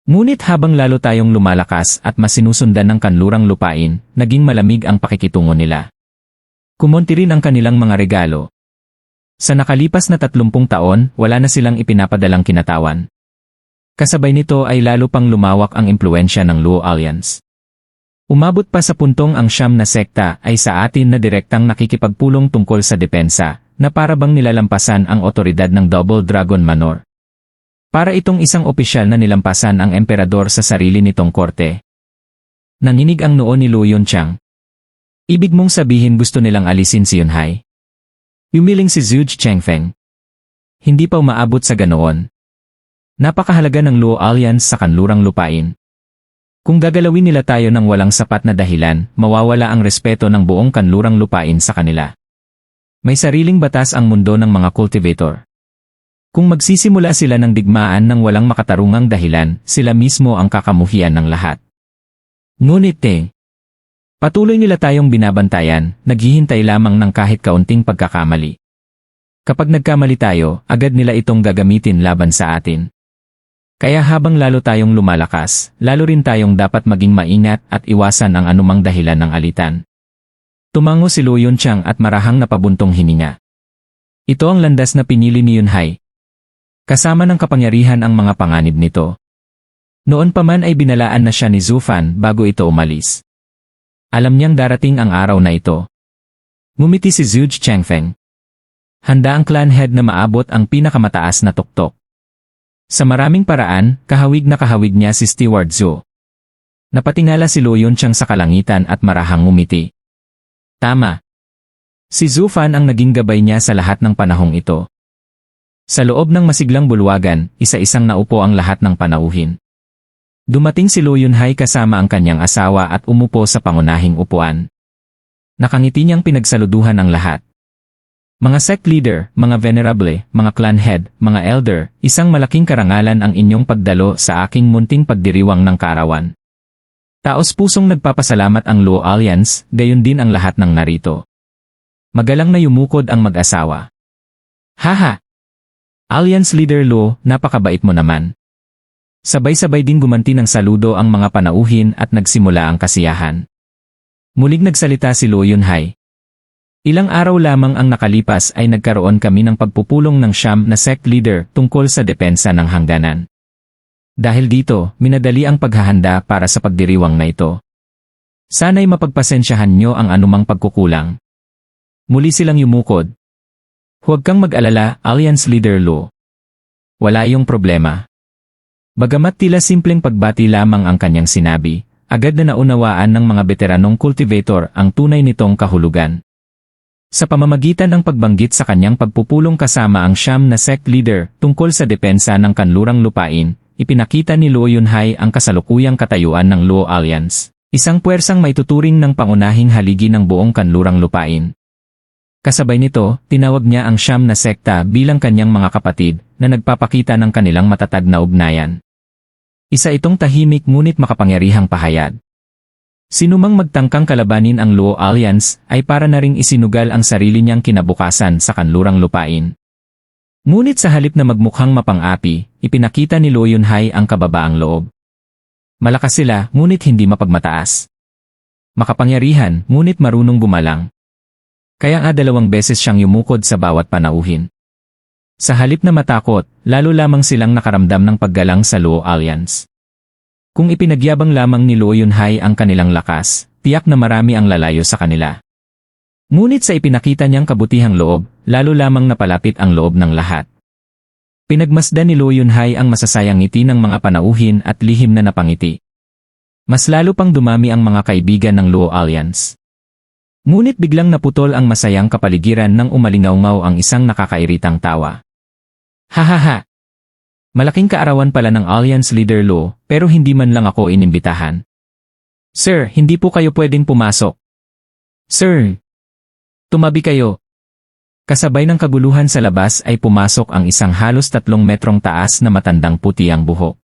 S2: Ngunit habang lalo tayong lumalakas at masinusundan ng kanlurang lupain, naging malamig ang pakikitungo nila. Kumonti rin ang kanilang mga regalo. Sa nakalipas na 30 taon, wala na silang ipinapadalang kinatawan. Kasabay nito ay lalo pang lumawak ang impluensya ng Luo Alliance. Umabot pa sa puntong ang siyam na sekta ay sa atin na direktang nakikipagpulong tungkol sa depensa, na para bang nilalampasan ang otoridad ng Double Dragon Manor. Para itong isang opisyal na nilampasan ang emperador sa sarili nitong korte. Nanginig ang noo ni Luo Yunchang. Ibig mong sabihin gusto nilang alisin si Yunhai? Yumiling si Zhuge Changfeng. Hindi pa umaabot sa ganoon. Napakahalaga ng Luo Alliance sa kanlurang lupain. Kung gagalawin nila tayo ng walang sapat na dahilan, mawawala ang respeto ng buong kanlurang lupain sa kanila. May sariling batas ang mundo ng mga cultivator. Kung magsisimula sila ng digmaan ng walang makatarungang dahilan, sila mismo ang kakamuhian ng lahat. Ngunit patuloy nila tayong binabantayan, naghihintay lamang ng kahit kaunting pagkakamali. Kapag nagkamali tayo, agad nila itong gagamitin laban sa atin. Kaya habang lalo tayong lumalakas, lalo rin tayong dapat maging maingat at iwasan ang anumang dahilan ng alitan. Tumango si Luo Yunchang at marahang napabuntong hininga. Ito ang landas na pinili ni Yunhai. Kasama ng kapangyarihan ang mga panganib nito. Noon pa man ay binalaan na siya ni Zhu Fan bago ito umalis. Alam niyang darating ang araw na ito. Ngumiti si Zhuge Changfeng. Handa ang clan head na maabot ang pinakamataas na tuktok. Sa maraming paraan, kahawig na kahawig niya si Steward Zhu. Napatingala si Luo Yunchang sa kalangitan at marahang ngumiti. Tama. Si Zhu Fan ang naging gabay niya sa lahat ng panahong ito. Sa loob ng masiglang bulwagan, isa-isang naupo ang lahat ng panauhin. Dumating si Luo Yunhai kasama ang kanyang asawa at umupo sa pangunahing upuan. Nakangiti niyang pinagsaluduhan ang lahat. Mga sect leader, mga venerable, mga clan head, mga elder, isang malaking karangalan ang inyong pagdalo sa aking munting pagdiriwang ng kaarawan. Taos-pusong nagpapasalamat ang Luo Alliance, gayon din ang lahat ng narito. Magalang na yumukod ang mag-asawa. Haha! Alliance Leader Luo, napakabait mo naman. Sabay-sabay din gumanti ng saludo ang mga panauhin at nagsimula ang kasiyahan. Muling nagsalita si Luo Yunhai. Ilang araw lamang ang nakalipas ay nagkaroon kami ng pagpupulong ng siyam na sect leader tungkol sa depensa ng hangganan. Dahil dito, minadali ang paghahanda para sa pagdiriwang na ito. Sana'y mapagpasensyahan nyo ang anumang pagkukulang. Muli silang yumukod. Huwag kang mag-alala, Alliance Leader Luo. Wala iyong problema. Bagamat tila simpleng pagbati lamang ang kanyang sinabi, agad na naunawaan ng mga veteranong cultivator ang tunay nitong kahulugan. Sa pamamagitan ng pagbanggit sa kanyang pagpupulong kasama ang siyam na sect leader tungkol sa depensa ng kanlurang lupain, ipinakita ni Luo Yunhai ang kasalukuyang katayuan ng Luo Alliance, isang puwersang maituturing ng pangunahing haligi ng buong kanlurang lupain. Kasabay nito, tinawag niya ang siyam na sekta bilang kanyang mga kapatid na nagpapakita ng kanilang matatag na ugnayan. Isa itong tahimik ngunit makapangyarihang pahayag. Sinumang magtangkang kalabanin ang Luo Alliance ay para na ring isinugal ang sarili niyang kinabukasan sa kanlurang lupain. Ngunit sa halip na magmukhang mapang-api, ipinakita ni Luo Yunhai ang kababaang loob. Malakas sila ngunit hindi mapagmataas. Makapangyarihan ngunit marunong bumalang. Kaya nga 2 beses siyang yumukod sa bawat panauhin. Sa halip na matakot, lalo lamang silang nakaramdam ng paggalang sa Luo Alliance. Kung ipinagyabang lamang ni Luo Yunhai ang kanilang lakas, tiyak na marami ang lalayo sa kanila. Ngunit sa ipinakita niyang kabutihang loob, lalo lamang napalapit ang loob ng lahat. Pinagmasdan ni Luo Yunhai ang masasayang ngiti ng mga panauhin at lihim na napangiti. Mas lalo pang dumami ang mga kaibigan ng Luo Alliance. Ngunit biglang naputol ang masayang kapaligiran nang umalingaw-ngaw ang isang nakakairitang tawa. Hahaha! Malaking kaarawan pala ng Alliance Leader Lo, pero hindi man lang ako inimbitahan. Sir, hindi po kayo pwedeng pumasok. Sir! Tumabi kayo. Kasabay ng kaguluhan sa labas ay pumasok ang isang halos 3 metrong taas na matandang puti ang buhok.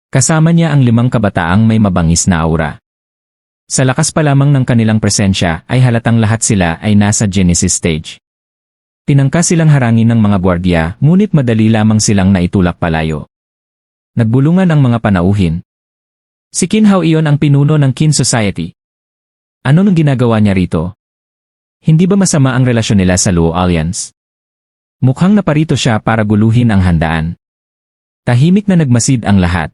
S2: Kasama niya ang 5 kabataang may mabangis na aura. Sa lakas pa lamang ng kanilang presensya ay halatang lahat sila ay nasa Genesis stage. Tinangka silang harangin ng mga gwardiya, ngunit madali lamang silang naitulak palayo. Nagbulungan ang mga panauhin. Si Qin Hao iyon ang pinuno ng Qin Society. Ano nang ginagawa niya rito? Hindi ba masama ang relasyon nila sa Luo Alliance? Mukhang naparito siya para guluhin ang handaan. Tahimik na nagmasid ang lahat.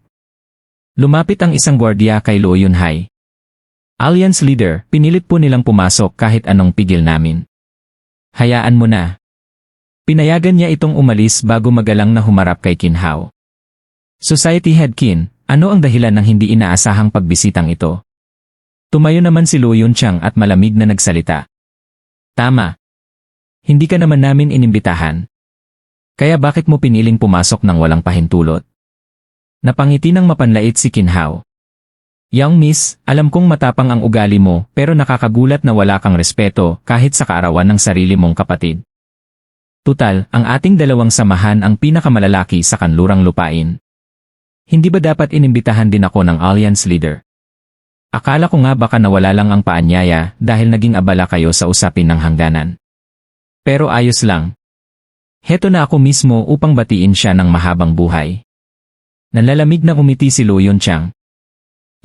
S2: Lumapit ang isang gwardiya kay Luo Yunhai. Alliance Leader, pinilit po nilang pumasok kahit anong pigil namin. Hayaan mo na. Pinayagan niya itong umalis bago magalang na humarap kay Qin Hao. Society Head Qin, ano ang dahilan ng hindi inaasahang pagbisitang ito? Tumayo naman si Luo Yunchang at malamig na nagsalita. Tama. Hindi ka naman namin inimbitahan. Kaya bakit mo piniling pumasok ng walang pahintulot? Napangiti ng mapanlait si Qin Hao. Young miss, alam kong matapang ang ugali mo pero nakakagulat na wala kang respeto kahit sa kaarawan ng sarili mong kapatid. Tutal, ang ating dalawang samahan ang pinakamalalaki sa kanlurang lupain. Hindi ba dapat inimbitahan din ako ng Alliance Leader? Akala ko nga baka nawala lang ang paanyaya dahil naging abala kayo sa usapin ng hangganan. Pero ayos lang. Heto na ako mismo upang batiin siya ng mahabang buhay. Nalalamig na umiti si Luo Yunchang.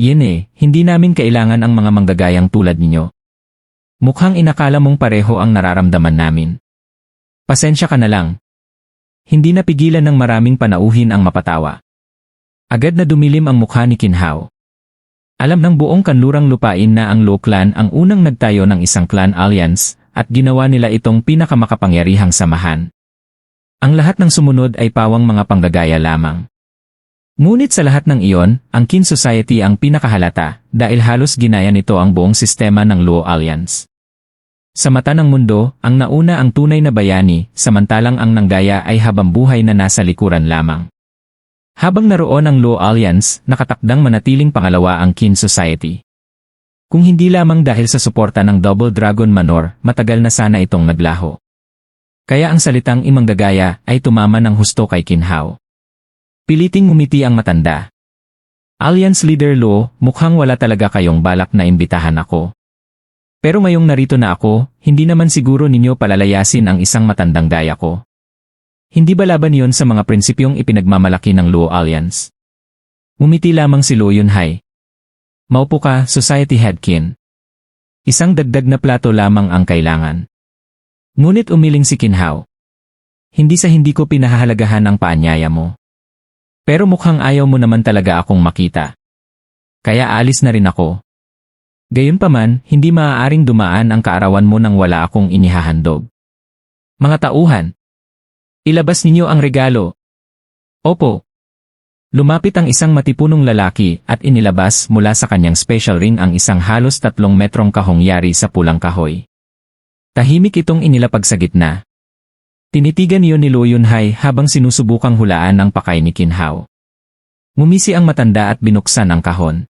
S2: Hindi namin kailangan ang mga manggagayang tulad ninyo. Mukhang inakala mong pareho ang nararamdaman namin. Pasensya ka na lang. Hindi napigilan ng maraming panauhin ang mapatawa. Agad na dumilim ang mukha ni Qin Hao. Alam ng buong kanlurang lupain na ang Luo Clan ang unang nagtayo ng isang clan alliance at ginawa nila itong pinakamakapangyarihang samahan. Ang lahat ng sumunod ay pawang mga panggagaya lamang. Ngunit sa lahat ng iyon, ang Qin Society ang pinakahalata dahil halos ginaya nito ang buong sistema ng Luo Alliance. Sa mata ng mundo, ang nauna ang tunay na bayani, samantalang ang nanggaya ay habambuhay na nasa likuran lamang. Habang naroon ang Luo Alliance, nakatakdang manatiling pangalawa ang Qin Society. Kung hindi lamang dahil sa suporta ng Double Dragon Manor, matagal na sana itong naglaho. Kaya ang salitang imanggagaya ay tumama ng husto kay Qin Hao. Piliting ngumiti ang matanda. Alliance Leader Luo, mukhang wala talaga kayong balak na imbitahan ako. Pero ngayong narito na ako, hindi naman siguro ninyo palalayasin ang isang matandang gaya ko. Hindi ba laban yon sa mga prinsipyong ipinagmamalaki ng Luo Alliance? Ngumiti lamang si Luo Yunhai. Maupo ka, Society Head Qin. Isang dagdag na plato lamang ang kailangan. Ngunit umiling si Qin Hao. Hindi sa hindi ko pinahahalagahan ang paanyaya mo. Pero mukhang ayaw mo naman talaga akong makita. Kaya alis na rin ako. Gayunpaman, hindi maaaring dumaan ang kaarawan mo nang wala akong inihahandog. Mga tauhan, ilabas ninyo ang regalo. Opo. Lumapit ang isang matipunong lalaki at inilabas mula sa kanyang special ring ang isang halos 3 metrong kahong yari sa pulang kahoy. Tahimik itong inilapag sa gitna. Tinitigan iyon ni Luo Yunhai habang sinusubukang hulaan ang pakay ni Qin Hao. Ngumisi ang matanda at binuksan ang kahon.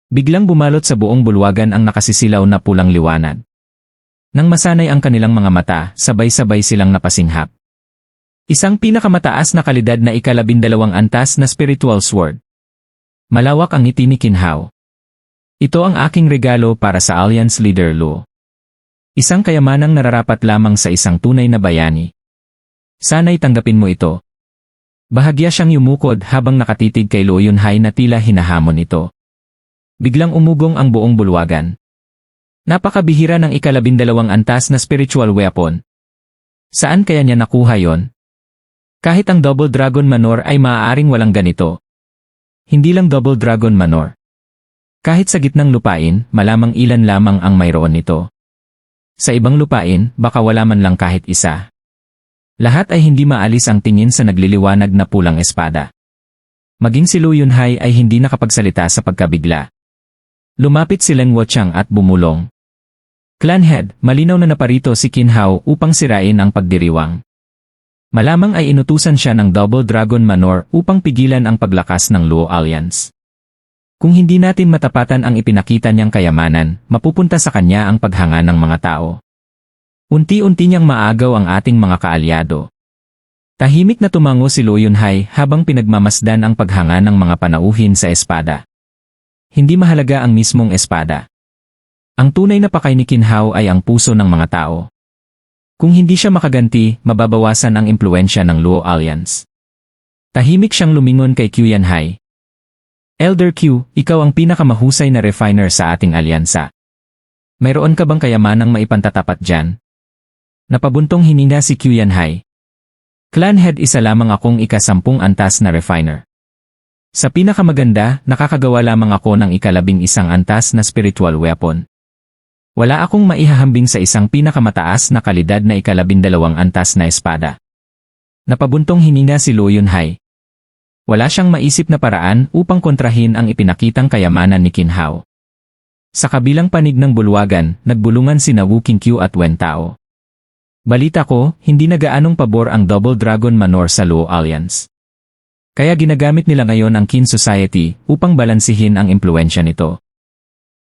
S2: Biglang bumalot sa buong bulwagan ang nakasisilaw na pulang liwanag. Nang masanay ang kanilang mga mata, sabay-sabay silang napasinghap. Isang pinakamataas na kalidad na ika-12 antas na spiritual sword. Malawak ang ngiti ni Qin Hao. Ito ang aking regalo para sa Alliance Leader Luo. Isang kayamanang nararapat lamang sa isang tunay na bayani. Sana'y tanggapin mo ito. Bahagya siyang yumukod habang nakatitig kay Luo Yunhai na tila hinahamon ito. Biglang umugong ang buong bulwagan. Napakabihira ng ika-12 antas na spiritual weapon. Saan kaya niya nakuha yon? Kahit ang Double Dragon Manor ay maaaring walang ganito. Hindi lang Double Dragon Manor. Kahit sa gitnang lupain, malamang ilan lamang ang mayroon nito. Sa ibang lupain, baka wala man lang kahit isa. Lahat ay hindi maalis ang tingin sa nagliliwanag na pulang espada. Maging si Luo Yunhai ay hindi nakapagsalita sa pagkabigla. Lumapit si Leng Wuchang at bumulong. Clan Head, malinaw na naparito si Qin Hao upang sirain ang pagdiriwang. Malamang ay inutusan siya ng Double Dragon Manor upang pigilan ang paglakas ng Luo Alliance. Kung hindi natin matapatan ang ipinakita niyang kayamanan, mapupunta sa kanya ang paghanga ng mga tao. Unti-unti niyang maagaw ang ating mga kaalyado. Tahimik na tumango si Luo Yunhai habang pinagmamasdan ang paghanga ng mga panauhin sa espada. Hindi mahalaga ang mismong espada. Ang tunay na pakay ni Qin Hao ay ang puso ng mga tao. Kung hindi siya makaganti, mababawasan ang impluensya ng Luo Alliance. Tahimik siyang lumingon kay Qiu Yanhai. Elder Qiu, ikaw ang pinakamahusay na refiner sa ating alyansa. Mayroon ka bang kayamanang maipantatapat dyan? Napabuntong hininga si Qiu Yanhai. Clan head, isa lamang akong ika-10 antas na refiner. Sa pinakamaganda, nakakagawa lamang ako ng ika-11 antas na spiritual weapon. Wala akong maihahambing sa isang pinakamataas na kalidad na ika-12 antas na espada. Napabuntong hininga si Luo Yunhai. Wala siyang maisip na paraan upang kontrahin ang ipinakitang kayamanan ni Qin Hao. Sa kabilang panig ng bulwagan, nagbulungan sina Wu Qingqiu at Wen Tao. Balita ko, hindi na gaanong pabor ang Double Dragon Manor sa Luo Alliance. Kaya ginagamit nila ngayon ang Qin Society upang balansihin ang impluensya nito.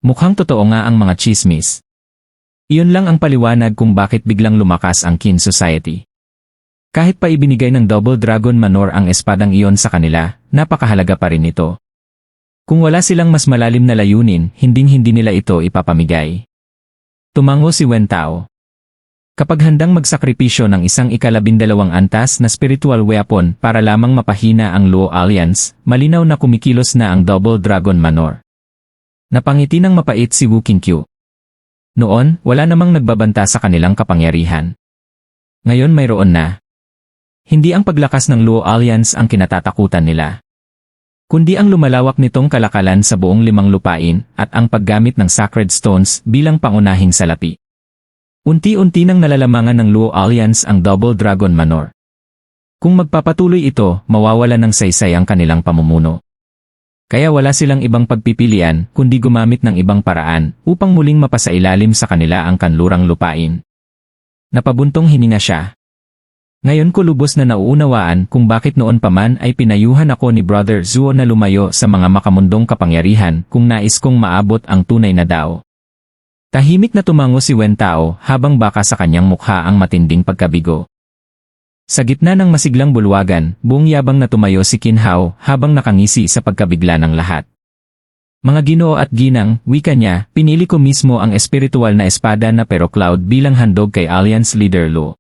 S2: Mukhang totoo nga ang mga chismis. Iyon lang ang paliwanag kung bakit biglang lumakas ang Qin Society. Kahit pa ibinigay ng Double Dragon Manor ang espadang iyon sa kanila, napakahalaga pa rin ito. Kung wala silang mas malalim na layunin, hinding-hindi nila ito ipapamigay. Tumango si Wen Tao. Kapag handang magsakripisyo ng isang ika-12 antas na spiritual weapon para lamang mapahina ang Luo Alliance, malinaw na kumikilos na ang Double Dragon Manor. Napangiti ng mapait si Wu Qingqiu. Noon, wala namang nagbabanta sa kanilang kapangyarihan. Ngayon mayroon na. Hindi ang paglakas ng Luo Alliance ang kinatatakutan nila, kundi ang lumalawak nitong kalakalan sa buong 5 lupain at ang paggamit ng Sacred Stones bilang pangunahing salapi. Unti-unti nang nalalamangan ng Luo Alliance ang Double Dragon Manor. Kung magpapatuloy ito, mawawalan ng saysay ang kanilang pamumuno. Kaya wala silang ibang pagpipilian kundi gumamit ng ibang paraan upang muling mapasailalim sa kanila ang kanlurang lupain. Napabuntong hininga siya. Ngayon ko lubos na nauunawaan kung bakit noon pa man ay pinayuhan ako ni Brother Zuo na lumayo sa mga makamundong kapangyarihan kung nais kong maabot ang tunay na Dao. Tahimik na tumango si Wen Tao habang baka sa kanyang mukha ang matinding pagkabigo. Sa gitna ng masiglang bulwagan, buong yabang na tumayo si Qin Hao habang nakangisi sa pagkabigla ng lahat. Mga ginoo at ginang, wika niya, pinili ko mismo ang espiritual na espada na Pero Cloud bilang handog kay Alliance Leader Luo.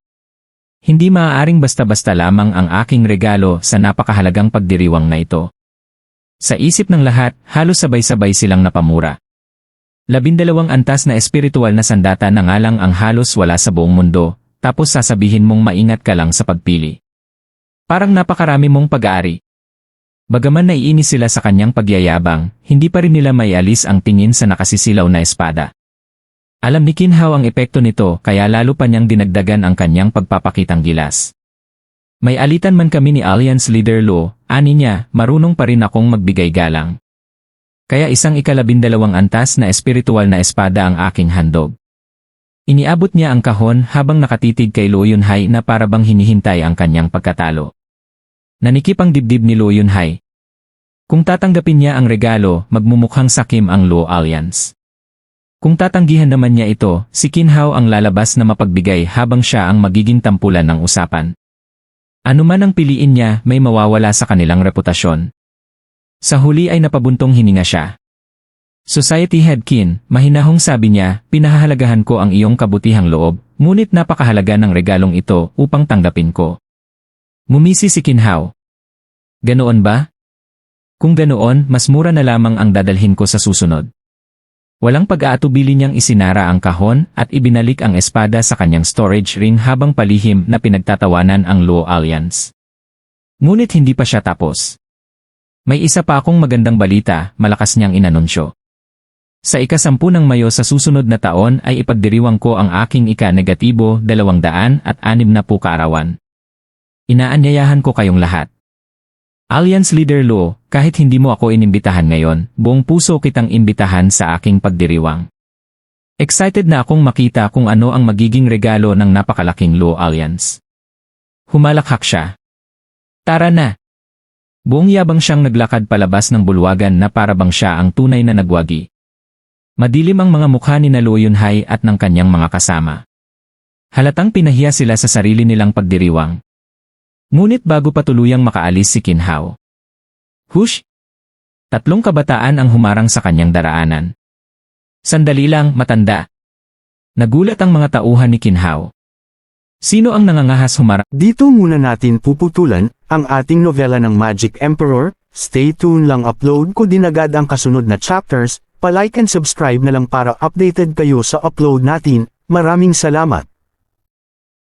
S2: Hindi maaaring basta-basta lamang ang aking regalo sa napakahalagang pagdiriwang na ito. Sa isip ng lahat, halos sabay-sabay silang napamura. 12 antas na espiritual na sandata na nga lang ang halos wala sa buong mundo, tapos sasabihin mong maingat ka lang sa pagpili. Parang napakarami mong pag-aari. Bagaman naiinis sila sa kanyang pagyayabang, hindi pa rin nila maialis ang tingin sa nakasisilaw na espada. Alam ni Qin Hao ang epekto nito kaya lalo pa niyang dinagdagan ang kanyang pagpapakitang gilas. May alitan man kami ni Alliance Leader Luo, ani niya, marunong pa rin akong magbigay galang. Kaya isang ika-12 antas na espiritual na espada ang aking handog. Iniabot niya ang kahon habang nakatitig kay Luo Yunhai na parabang hinihintay ang kanyang pagkatalo. Nanikip ang dibdib ni Luo Yunhai. Kung tatanggapin niya ang regalo, magmumukhang sakim ang Luo Alliance. Kung tatanggihan naman niya ito, si Qin Hao ang lalabas na mapagbigay habang siya ang magiging tampulan ng usapan. Ano man ang piliin niya, may mawawala sa kanilang reputasyon. Sa huli ay napabuntong hininga siya. Society Head Qin, mahinahong sabi niya, pinahahalagahan ko ang iyong kabutihang loob, ngunit napakahalaga ng regalong ito upang tanggapin ko. Ngumisi si Qin Hao. Ganoon ba? Kung ganoon, mas mura na lamang ang dadalhin ko sa susunod. Walang pag-aatubili niyang isinara ang kahon at ibinalik ang espada sa kanyang storage ring habang palihim na pinagtatawanan ang Luo Alliance. Ngunit hindi pa siya tapos. May isa pa akong magandang balita, malakas niyang inanunsyo. Sa ika-10 ng Mayo sa susunod na taon ay ipagdiriwang ko ang aking ika-negatibo 260 kaarawan. Inaanyayahan ko kayong lahat. Alliance Leader Luo, kahit hindi mo ako inimbitahan ngayon, buong puso kitang imbitahan sa aking pagdiriwang. Excited na akong makita kung ano ang magiging regalo ng napakalaking Luo Alliance. Humalakhak siya. Tara na. Buong yabang siyang naglakad palabas ng bulwagan na para bang siya ang tunay na nagwagi. Madilim ang mga mukha ni Naloyunhay at ng kanyang mga kasama. Halatang pinahiya sila sa sarili nilang pagdiriwang. Ngunit bago pa tuluyang makaalis si Kinhaw. Hush! 3 kabataan ang humarang sa kanyang daraanan. Sandali lang, matanda. Nagulat ang mga tauhan ni Kinhaw. Sino ang nangangahas humarang?
S1: Dito muna natin puputulan ang ating nobela ng Magic Emperor. Stay tuned lang, upload ko din agad ang kasunod na chapters. Pa-like and subscribe na lang para updated kayo sa upload natin. Maraming salamat.